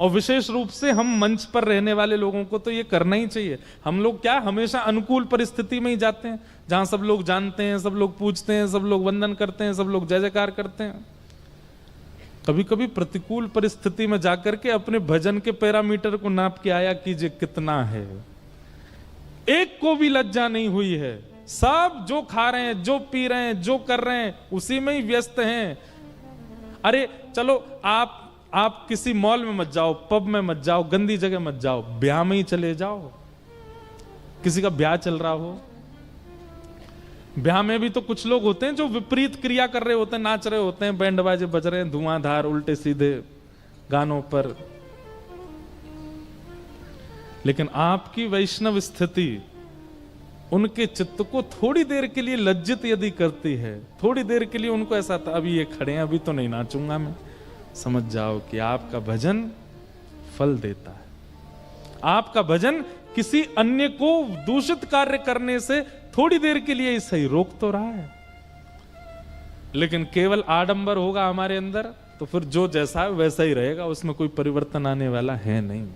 और विशेष रूप से हम मंच पर रहने वाले लोगों को तो ये करना ही चाहिए। हम लोग क्या हमेशा अनुकूल परिस्थिति में ही जाते हैं, जहां सब लोग जानते हैं, सब लोग पूछते हैं, सब लोग वंदन करते हैं, सब लोग जय जयकार करते हैं। कभी कभी प्रतिकूल परिस्थिति में जाकर के अपने भजन के पैरामीटर को नाप के आया कीजिए कितना है। एक को भी लज्जा नहीं हुई है, सब जो खा रहे हैं, जो पी रहे हैं, जो कर रहे हैं उसी में ही व्यस्त हैं। अरे चलो आप किसी मॉल में मत जाओ, पब में मत जाओ, गंदी जगह मत जाओ, ब्याह में ही चले जाओ। किसी का ब्याह चल रहा हो, ब्याह में भी तो कुछ लोग होते हैं जो विपरीत क्रिया कर रहे होते हैं, नाच रहे होते हैं, बैंड बाजे बज रहे हैं, धुआंधार उल्टे सीधे गानों पर। लेकिन आपकी वैष्णव स्थिति उनके चित्त को थोड़ी देर के लिए लज्जित यदि करती है, थोड़ी देर के लिए उनको ऐसा था अभी ये खड़े हैं, अभी तो नहीं नाचूंगा मैं, समझ जाओ कि आपका भजन फल देता है। आपका भजन किसी अन्य को दूषित कार्य करने से थोड़ी देर के लिए सही रोक तो रहा है, लेकिन केवल आडंबर होगा हमारे अंदर तो फिर जो जैसा है वैसा ही रहेगा, उसमें कोई परिवर्तन आने वाला है नहीं।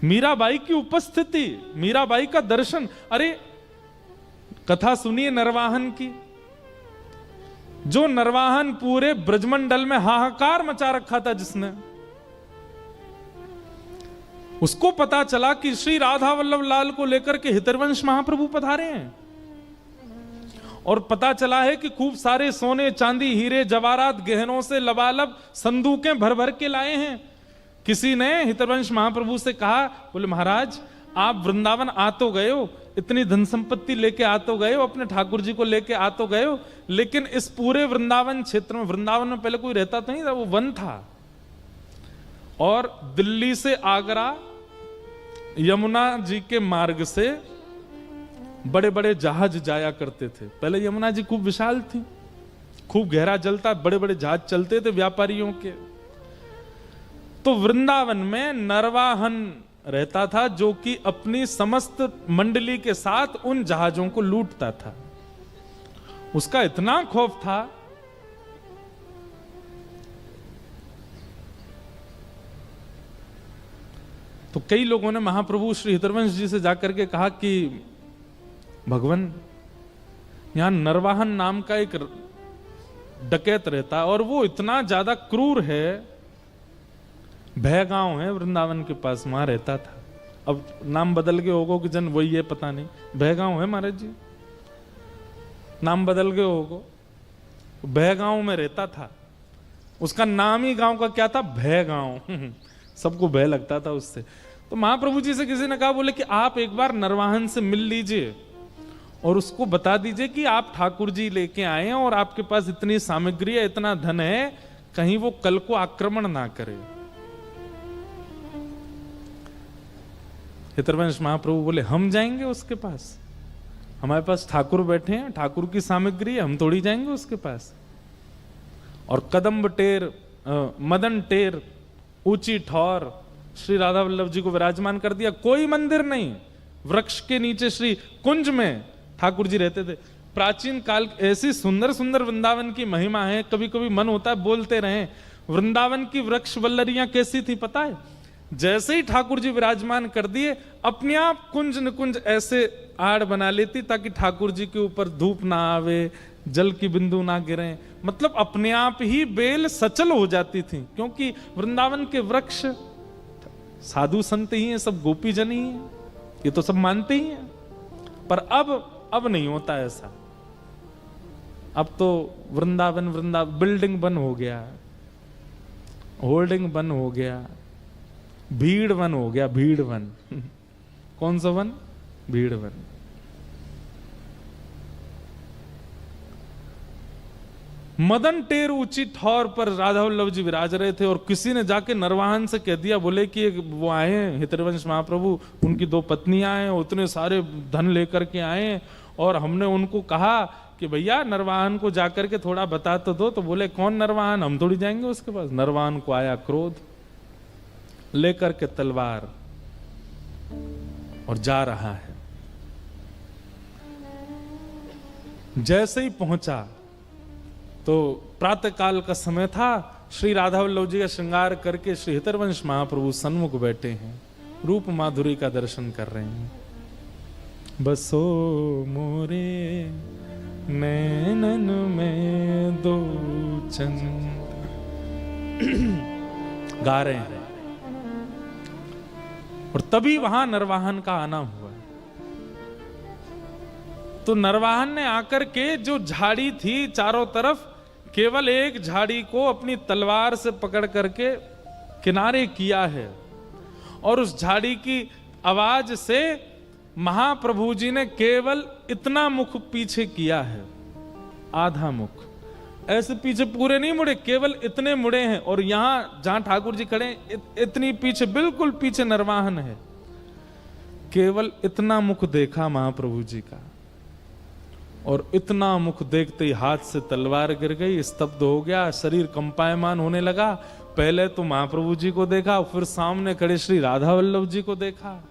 मीराबाई की उपस्थिति, मीराबाई का दर्शन, अरे कथा सुनिए नरवाहन की। जो नरवाहन पूरे ब्रजमंडल में हाहाकार मचा रखा था, जिसने, उसको पता चला कि श्री राधा वल्लभ लाल को लेकर के हितरवंश महाप्रभु पधारे हैं, और पता चला है कि खूब सारे सोने चांदी हीरे जवाहरात गहनों से लबालब संदूकें भर भर के लाए हैं। किसी ने हितरवंश महाप्रभु से कहा, बोले महाराज आप वृंदावन आ तो गए हो, इतनी धन संपत्ति लेके आ तो गए हो, अपने ठाकुर जी को लेके आ तो गए हो, लेकिन इस पूरे वृंदावन क्षेत्र में, वृंदावन में पहले कोई रहता तो नहीं था, वो वन था। और दिल्ली से आगरा यमुना जी के मार्ग से बड़े बड़े जहाज जाया करते थे। पहले यमुना जी खूब विशाल थी, खूब गहरा जल था, बड़े बड़े जहाज चलते थे व्यापारियों के। तो वृंदावन में नरवाहन रहता था, जो कि अपनी समस्त मंडली के साथ उन जहाजों को लूटता था। उसका इतना खौफ था तो कई लोगों ने महाप्रभु श्री हितरवंश जी से जाकर के कहा कि भगवान, यहां नरवाहन नाम का एक डकैत रहता है और वो इतना ज्यादा क्रूर है। भयगांव है वृंदावन के पास, वहां रहता था। अब नाम बदल गए होगो कि जन वही है, पता नहीं। भयगांव है महाराज जी, नाम बदल गए होगो। भयगांव में रहता था, उसका नाम ही गांव का क्या था, भयगांव। सबको भय लगता था उससे। तो महाप्रभु जी से किसी ने कहा, बोले कि आप एक बार नरवाहन से मिल लीजिए और उसको बता दीजिए कि आप ठाकुर जी लेके आए हैं और आपके पास इतनी सामग्री है, इतना धन है, कहीं वो कल को आक्रमण ना करे। हितरवंश महाप्रभु बोले, हम जाएंगे उसके पास? हमारे पास ठाकुर बैठे हैं, ठाकुर की सामग्री है, हम थोड़ी जाएंगे उसके पास। और कदम्ब टेर, मदन टेर, ऊंची ठौर श्री राधा वल्लभ जी को विराजमान कर दिया। कोई मंदिर नहीं, वृक्ष के नीचे श्री कुंज में ठाकुर जी रहते थे। प्राचीन काल ऐसी सुंदर सुंदर वृंदावन की महिमा है, कभी कभी मन होता है बोलते रहें। वृंदावन की वृक्ष वल्लरियां कैसी थी पता है? जैसे ही ठाकुर जी विराजमान कर दिए, अपने आप कुंज निकुंज ऐसे आड़ बना लेती ताकि ठाकुर जी के ऊपर धूप ना आवे, जल की बिंदु ना गिरे। मतलब अपने आप ही बेल सचल हो जाती थी, क्योंकि वृंदावन के वृक्ष साधु संत ही हैं, सब गोपी जन ही हैं, ये तो सब मानते ही हैं। पर अब नहीं होता ऐसा। अब तो वृंदावन बिल्डिंग बन हो गया, होल्डिंग बन हो गया, भीड़ वन हो गया, भीड़ वन। कौन सा वन? भीड़ वन। मदन टेर ऊंची ठौर पर राधा वल्लभ जी विराज रहे थे और किसी ने जाके नरवाहन से कह दिया, बोले कि वो आए हैं हितरवंश महाप्रभु, उनकी 2 पत्नियां हैं, उतने सारे धन लेकर के आए हैं, और हमने उनको कहा कि भैया नरवाहन को जाकर के थोड़ा बता तो दो। तो बोले, कौन नरवाहन, हम थोड़ी जाएंगे उसके पास। नरवाहन को आया क्रोध, लेकर के तलवार और जा रहा है। जैसे ही पहुंचा तो प्रातः काल का समय था, श्री राधा वल्लभ जी का श्रृंगार करके श्री हितरवंश महाप्रभु सन्मुख बैठे हैं, रूप माधुरी का दर्शन कर रहे हैं। बसो मोरे नैनन में दो चंद, गा रहे हैं। और तभी वहां नरवाहन का आना हुआ। तो नरवाहन ने आकर के जो झाड़ी थी चारों तरफ, केवल एक झाड़ी को अपनी तलवार से पकड़ करके किनारे किया है, और उस झाड़ी की आवाज से महाप्रभु जी ने केवल इतना मुख पीछे किया है, आधा मुख, ऐसे पीछे पूरे नहीं मुड़े, केवल इतने मुड़े हैं। और यहां जहां ठाकुर जी खड़े इतनी पीछे, बिल्कुल पीछे नरवाहन है, केवल इतना मुख देखा महाप्रभु जी का, और इतना मुख देखते ही हाथ से तलवार गिर गई, स्तब्ध हो गया, शरीर कंपायमान होने लगा। पहले तो महाप्रभु जी को देखा, फिर सामने खड़े श्री राधा वल्लभ जी को देखा।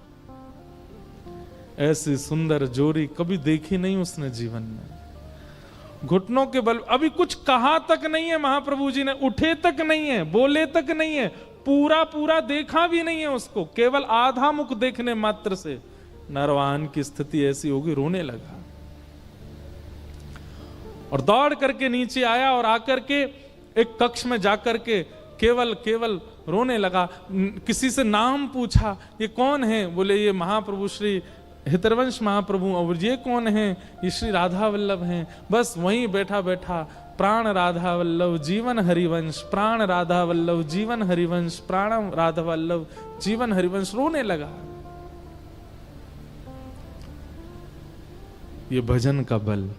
ऐसी सुंदर जोड़ी कभी देखी नहीं उसने जीवन में। घुटनों के बल, अभी कुछ कहा तक नहीं है महाप्रभु जी ने, उठे तक नहीं है, बोले तक नहीं है, पूरा पूरा देखा भी नहीं है उसको, केवल आधा मुख देखने मात्र से नरवाहन की स्थिति ऐसी होगी, रोने लगा और दौड़ करके नीचे आया और आकर के एक कक्ष में जाकर के केवल रोने लगा। किसी से नाम पूछा, ये कौन है? बोले ये महाप्रभु श्री हितरवंश महाप्रभु। और ये कौन है? ये श्री राधा वल्लभ हैं। बस वहीं बैठा बैठा प्राण राधा वल्लभ जीवन हरिवंश, प्राण राधा वल्लभ जीवन हरिवंश, प्राण राधा वल्लभ जीवन हरिवंश, रोने लगा। ये भजन का बल।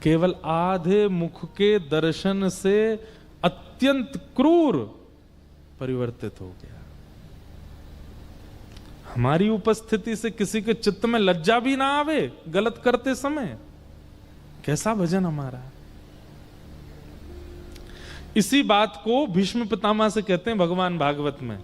केवल आधे मुख के दर्शन से अत्यंत क्रूर परिवर्तित हो गया। हमारी उपस्थिति से किसी के चित्त में लज्जा भी ना आवे गलत करते समय, कैसा भजन हमारा। इसी बात को भीष्म पितामह से कहते हैं भगवान भागवत में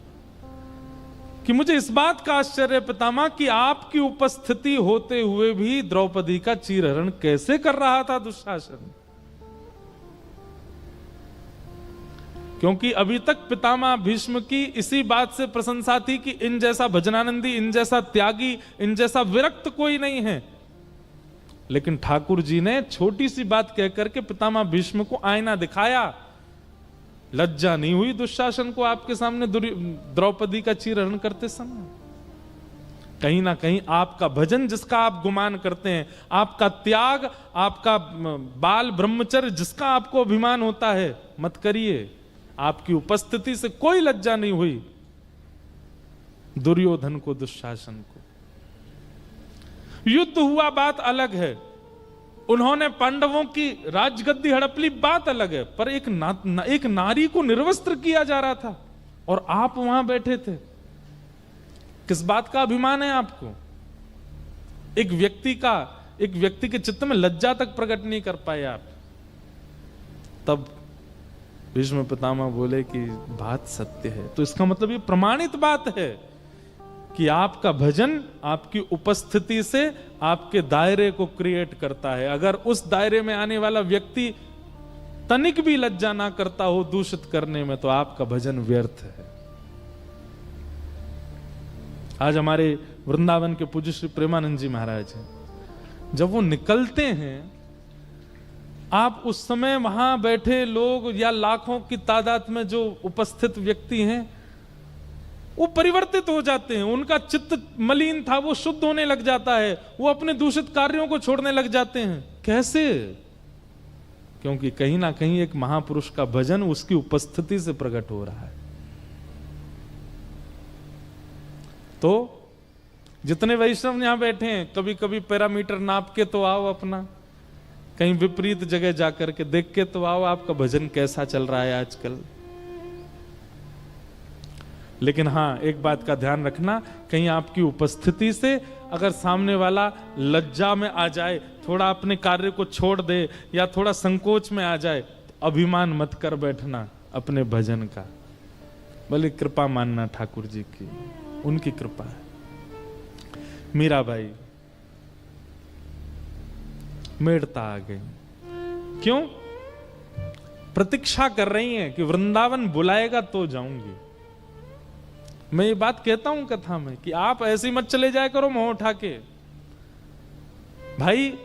कि मुझे इस बात का आश्चर्य पितामह कि आपकी उपस्थिति होते हुए भी द्रौपदी का चीरहरण कैसे कर रहा था दुशासन। क्योंकि अभी तक पितामह भीष्म की इसी बात से प्रशंसा थी कि इन जैसा भजनानंदी, इन जैसा त्यागी, इन जैसा विरक्त कोई नहीं है। लेकिन ठाकुर जी ने छोटी सी बात कहकर के पितामह भीष्म को आईना दिखाया। लज्जा नहीं हुई दुशासन को आपके सामने द्रौपदी का चीरहरण करते समय। कहीं ना कहीं आपका भजन जिसका आप गुमान करते हैं, आपका त्याग, आपका बाल ब्रह्मचर्य जिसका आपको अभिमान होता है, मत करिए। आपकी उपस्थिति से कोई लज्जा नहीं हुई दुर्योधन को, दुशासन को। युद्ध हुआ बात अलग है, उन्होंने पांडवों की राजगद्दी हड़प ली बात अलग है, पर एक नारी को निर्वस्त्र किया जा रहा था और आप वहां बैठे थे। किस बात का अभिमान है आपको? एक व्यक्ति के चित्त में लज्जा तक प्रकट नहीं कर पाए आप। तब भीष्म पितामह बोले कि बात सत्य है। तो इसका मतलब ये प्रमाणित बात है कि आपका भजन आपकी उपस्थिति से आपके दायरे को क्रिएट करता है। अगर उस दायरे में आने वाला व्यक्ति तनिक भी लज्जा ना करता हो दूषित करने में, तो आपका भजन व्यर्थ है। आज हमारे वृंदावन के पूज्य श्री प्रेमानंद जी महाराज हैं, जब वो निकलते हैं, आप उस समय वहां बैठे लोग या लाखों की तादाद में जो उपस्थित व्यक्ति हैं, वो परिवर्तित हो जाते हैं। उनका चित्त मलिन था, वो शुद्ध होने लग जाता है, वो अपने दूषित कार्यों को छोड़ने लग जाते हैं। कैसे? क्योंकि कहीं ना कहीं एक महापुरुष का भजन उसकी उपस्थिति से प्रकट हो रहा है। तो जितने वैष्णव यहां बैठे हैं, कभी कभी पैरामीटर नाप के तो आओ, अपना कहीं विपरीत जगह जाकर के देख के तो आओ आपका भजन कैसा चल रहा है आजकल। लेकिन हां, एक बात का ध्यान रखना, कहीं आपकी उपस्थिति से अगर सामने वाला लज्जा में आ जाए, थोड़ा अपने कार्य को छोड़ दे या थोड़ा संकोच में आ जाए, तो अभिमान मत कर बैठना अपने भजन का। भले कृपा मानना ठाकुर जी की, उनकी कृपा है। मीराबाई मेड़ता आ गई। क्यों? प्रतीक्षा कर रही हैं कि वृंदावन बुलाएगा तो जाऊंगी। मैं ये बात कहता हूं कथा में कि आप ऐसे मत चले जाया करो मुंह उठा के। भाई,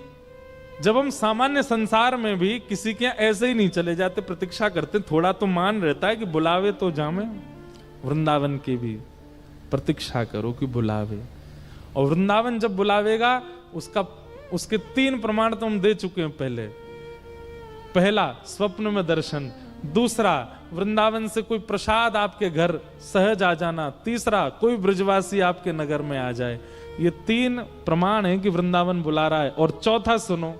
जब हम सामान्य संसार में भी किसी के ऐसे ही नहीं चले जाते, प्रतीक्षा करते, थोड़ा तो मान रहता है कि बुलावे तो जामे। वृंदावन की भी प्रतीक्षा करो कि बुलावे, और वृंदावन जब बुलावेगा उसके 3 प्रमाण तो हम दे चुके हैं पहले। पहला, स्वप्न में दर्शन। दूसरा, वृंदावन से कोई प्रसाद आपके घर सहज आ जाना। तीसरा, कोई ब्रजवासी आपके नगर में आ जाए। ये 3 प्रमाण है कि वृंदावन बुला रहा है। और चौथा सुनो,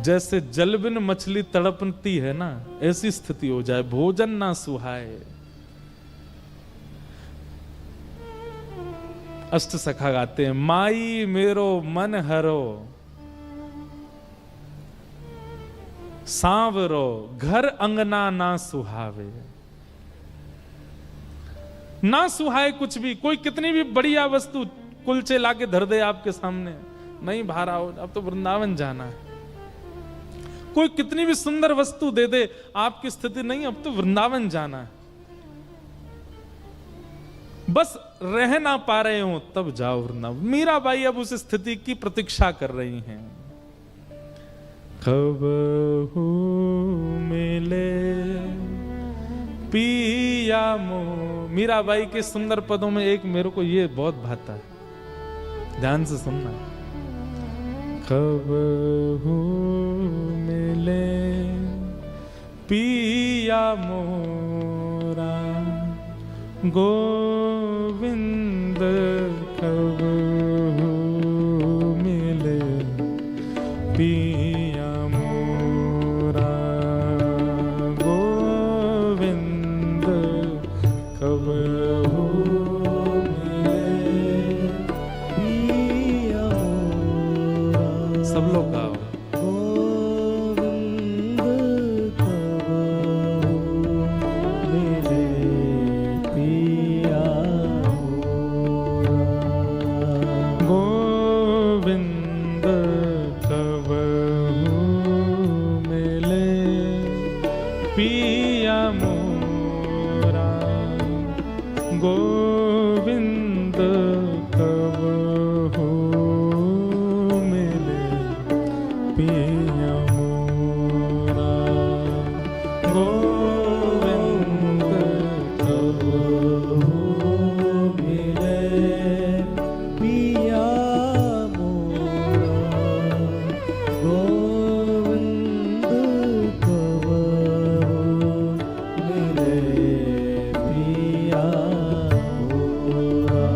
जैसे जल बिन मछली तड़पती है ना, ऐसी स्थिति हो जाए, भोजन ना सुहाए। अष्ट सखा गाते हैं, माई मेरो मन हरो, सांवरो घर अंगना ना सुहावे। ना सुहाए कुछ भी, कोई कितनी भी बढ़िया वस्तु कुलचे लाके धर दे आपके सामने, नहीं भा रहा हो, अब तो वृंदावन जाना है। कोई कितनी भी सुंदर वस्तु दे दे, आपकी स्थिति नहीं, अब तो वृंदावन जाना है। बस रह ना पा रहे हो तब जाओ वृंदावन। मीराबाई अब उस स्थिति की प्रतीक्षा कर रही हैं। कब हो मिले पिया मो। मीराबाई के सुंदर पदों में एक मेरे को ये बहुत भाता है, ध्यान से सुनना। कब हो मिले पिया मोरा गोविंद, कब हो मिले गोविंद कब हो मिले पिया मोरा, गोविंद कब हो मिले
पिया मोरा, गोविंद कब मिले पिया मोरा।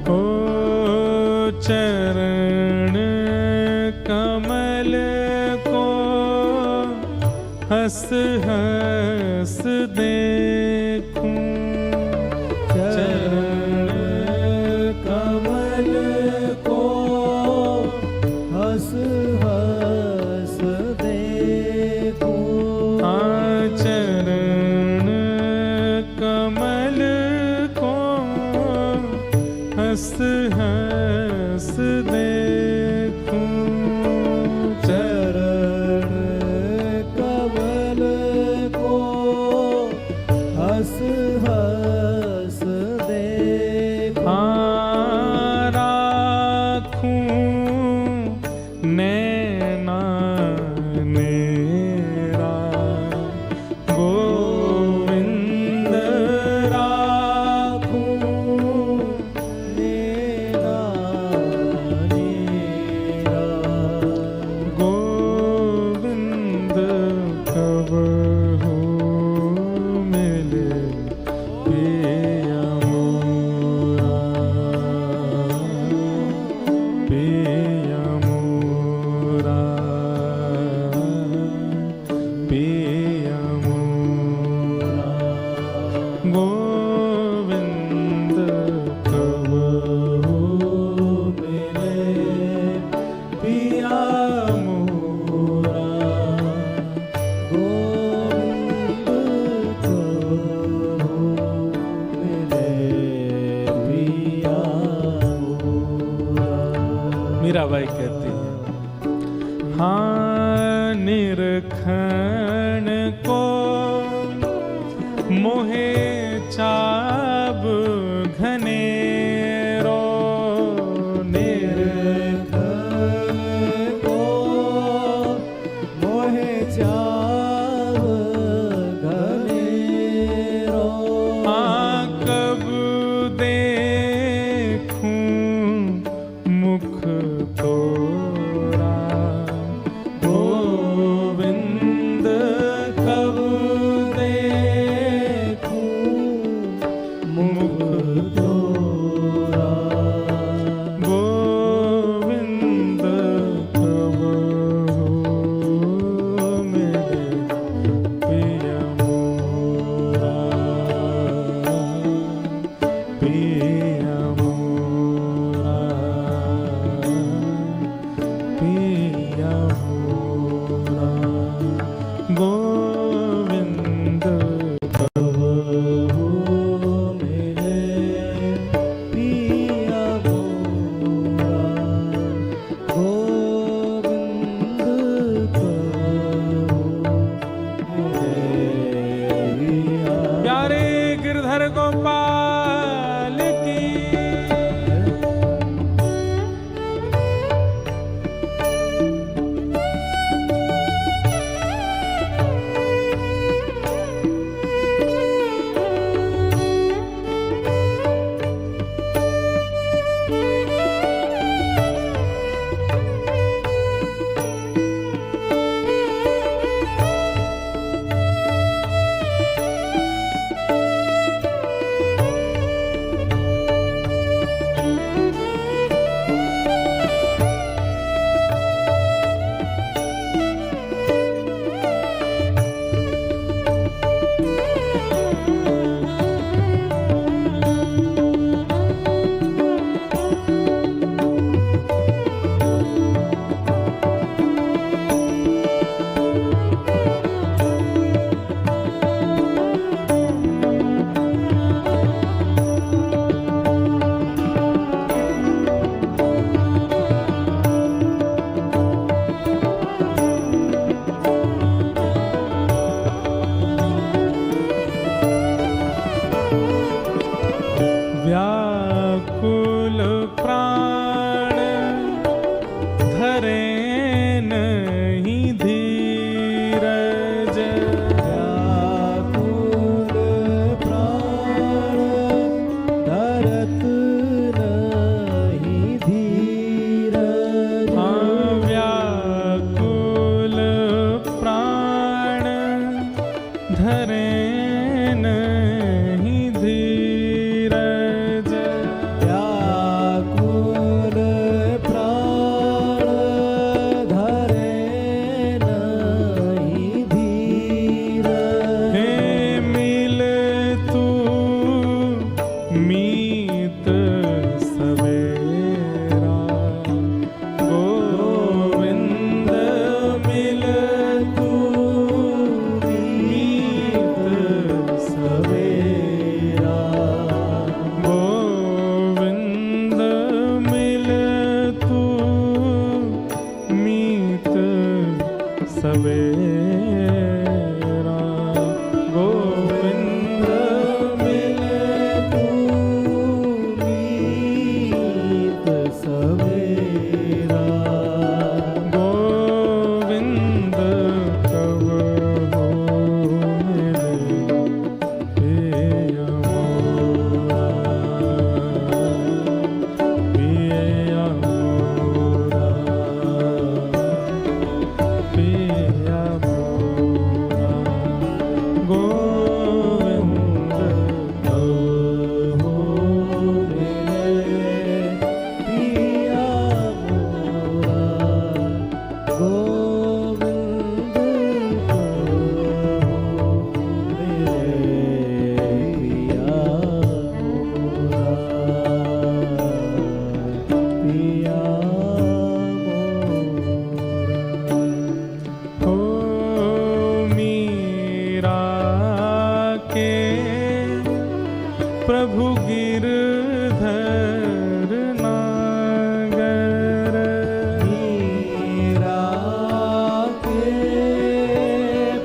ओ चरण कमल को हंस हंस देखूं,
चरण कमल को हंस हंस देखूं,
चरण कमल को हंस हंस देखूं,
चरण कमल को हंस हंस देखूं,
राखूं नैना नेरा, गोविंद
राखूं नैना नेरा,
गोविंद कब हो मिले पिया मोरा, पिया मोरा, पिया मोरा, गोविंद कब हो
मिले पिया मोरा, गोविंद कब मिले पिया मोरा।
मीराबाई कहती है, हाँ निरखण को मोहे चाब घनेरो,
निरखण को मोहे चाव घनेरो,
कब देखूं मुख तोरा, गोविंद कब देखूं नहीं धीरज,
व्याकुल प्राण धरे नहीं धीरज।
हे मिल तू मीत सवेरा, गोविंद मिल तू मीत
सवेरा,
गोविंद मिल तू मीत सवेरा, गोविंद
मिल तू मीत सवेरा।
गोविंद कब हो मिले पिया मोरा, पिया मोरा, पिया मोरा, गोविंद
कब हो मिले पिया मोरा, गोविंद कब हो मिले पिया मोरा, पिया मोरा।
हो मीरा के प्रभु गिरधर नागर,
मीरा के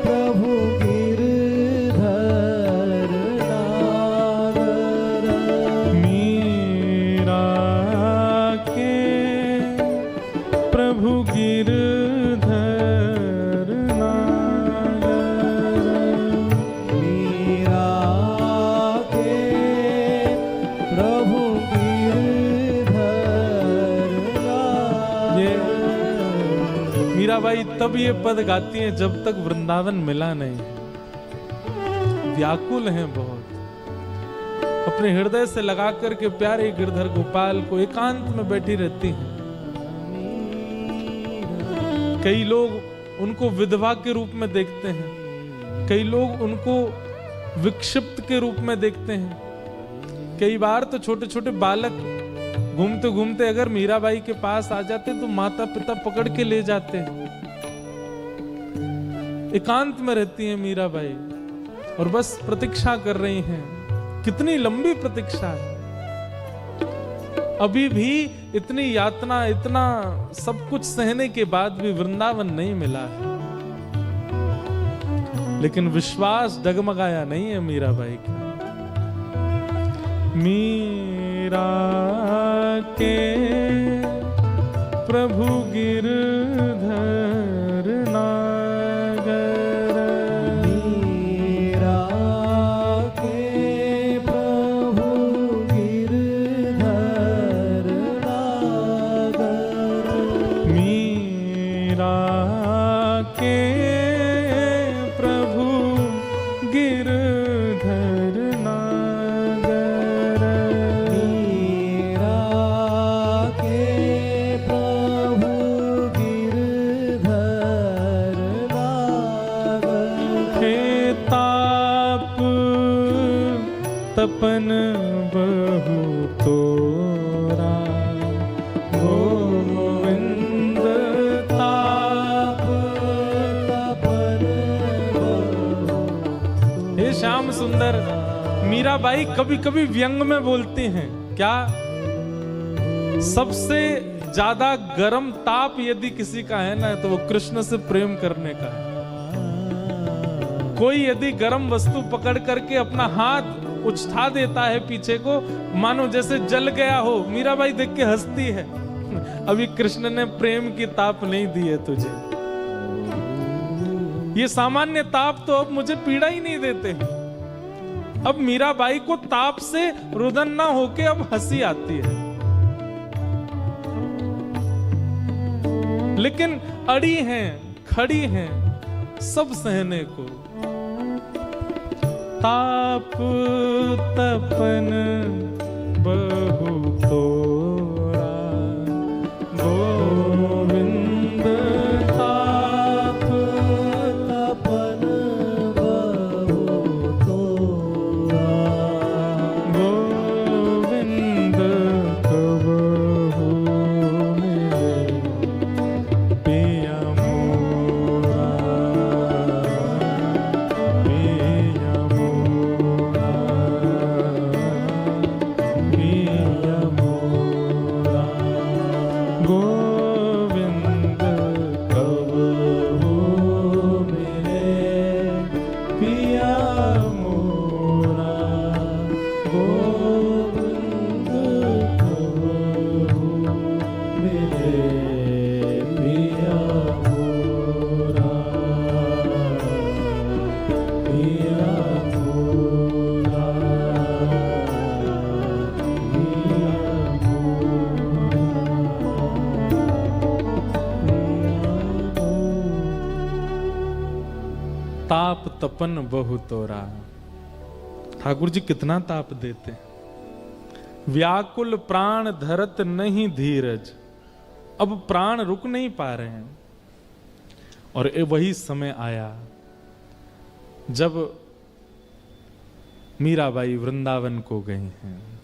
प्रभु गिरधर नागर,
मीरा के प्रभु गिरधर नागर,
मीरा के प्रभु गिरधर
ये
नागर।
मीराबाई तब ये पद गाती हैं जब तक वृंदावन मिला नहीं, व्याकुल हैं बहुत, अपने हृदय से लगा करके प्यारे गिरधर गोपाल को एकांत में बैठी रहती हैं। कई लोग उनको विधवा के रूप में देखते हैं, कई लोग उनको विक्षिप्त के रूप में देखते हैं। कई बार तो छोटे छोटे बालक घूमते घूमते अगर मीराबाई के पास आ जाते तो माता पिता पकड़ के ले जाते हैं। एकांत में रहती हैं मीराबाई और बस प्रतीक्षा कर रही हैं। कितनी लंबी प्रतीक्षा है, अभी भी इतनी यातना, इतना सब कुछ सहने के बाद भी वृंदावन नहीं मिला है, लेकिन विश्वास डगमगाया नहीं है मीराबाई का। मीरा के प्रभु गिरधर नागर,
मीरा के प्रभु गिरधर नागर,
मीरा के प्रभु गिरधर नागर,
मीरा के प्रभु गिरधर नागर।
हे ताप तपन बहु तोरा, गोविंद ताप
तपन बहु।
हे श्याम सुंदर, मीराबाई कभी कभी व्यंग में बोलती हैं क्या, सबसे ज्यादा गर्म ताप यदि किसी का है ना तो वो कृष्ण से प्रेम करने का है। कोई यदि गर्म वस्तु पकड़ करके अपना हाथ उछता देता है पीछे को, मानो जैसे जल गया हो, मीराबाई देख के हंसती है। अभी कृष्ण ने प्रेम की ताप नहीं दी है तुझे, ये सामान्य ताप तो अब मुझे पीड़ा ही नहीं देते। अब मीराबाई को ताप से रुदन ना होके अब हंसी आती है, लेकिन अड़ी हैं, खड़ी हैं सब सहने को। ताप तपन बहु तोरा, गोविंद ताप
तपन बहु तोरा,
गोविंद कबहु मिले पिया मोरा, पिया मोरा, पिया मोरा, गोविंद कबहु मिले पिया मोरा, गोविंद कबहु मिले पिया मोरा, पिया मोरा, ताप तपन बहु तोरा। ठाकुर जी कितना ताप देते, व्याकुल प्राण धरत नहीं धीरज, अब प्राण रुक नहीं पा रहे हैं। और वही समय आया जब मीराबाई वृंदावन को गई हैं।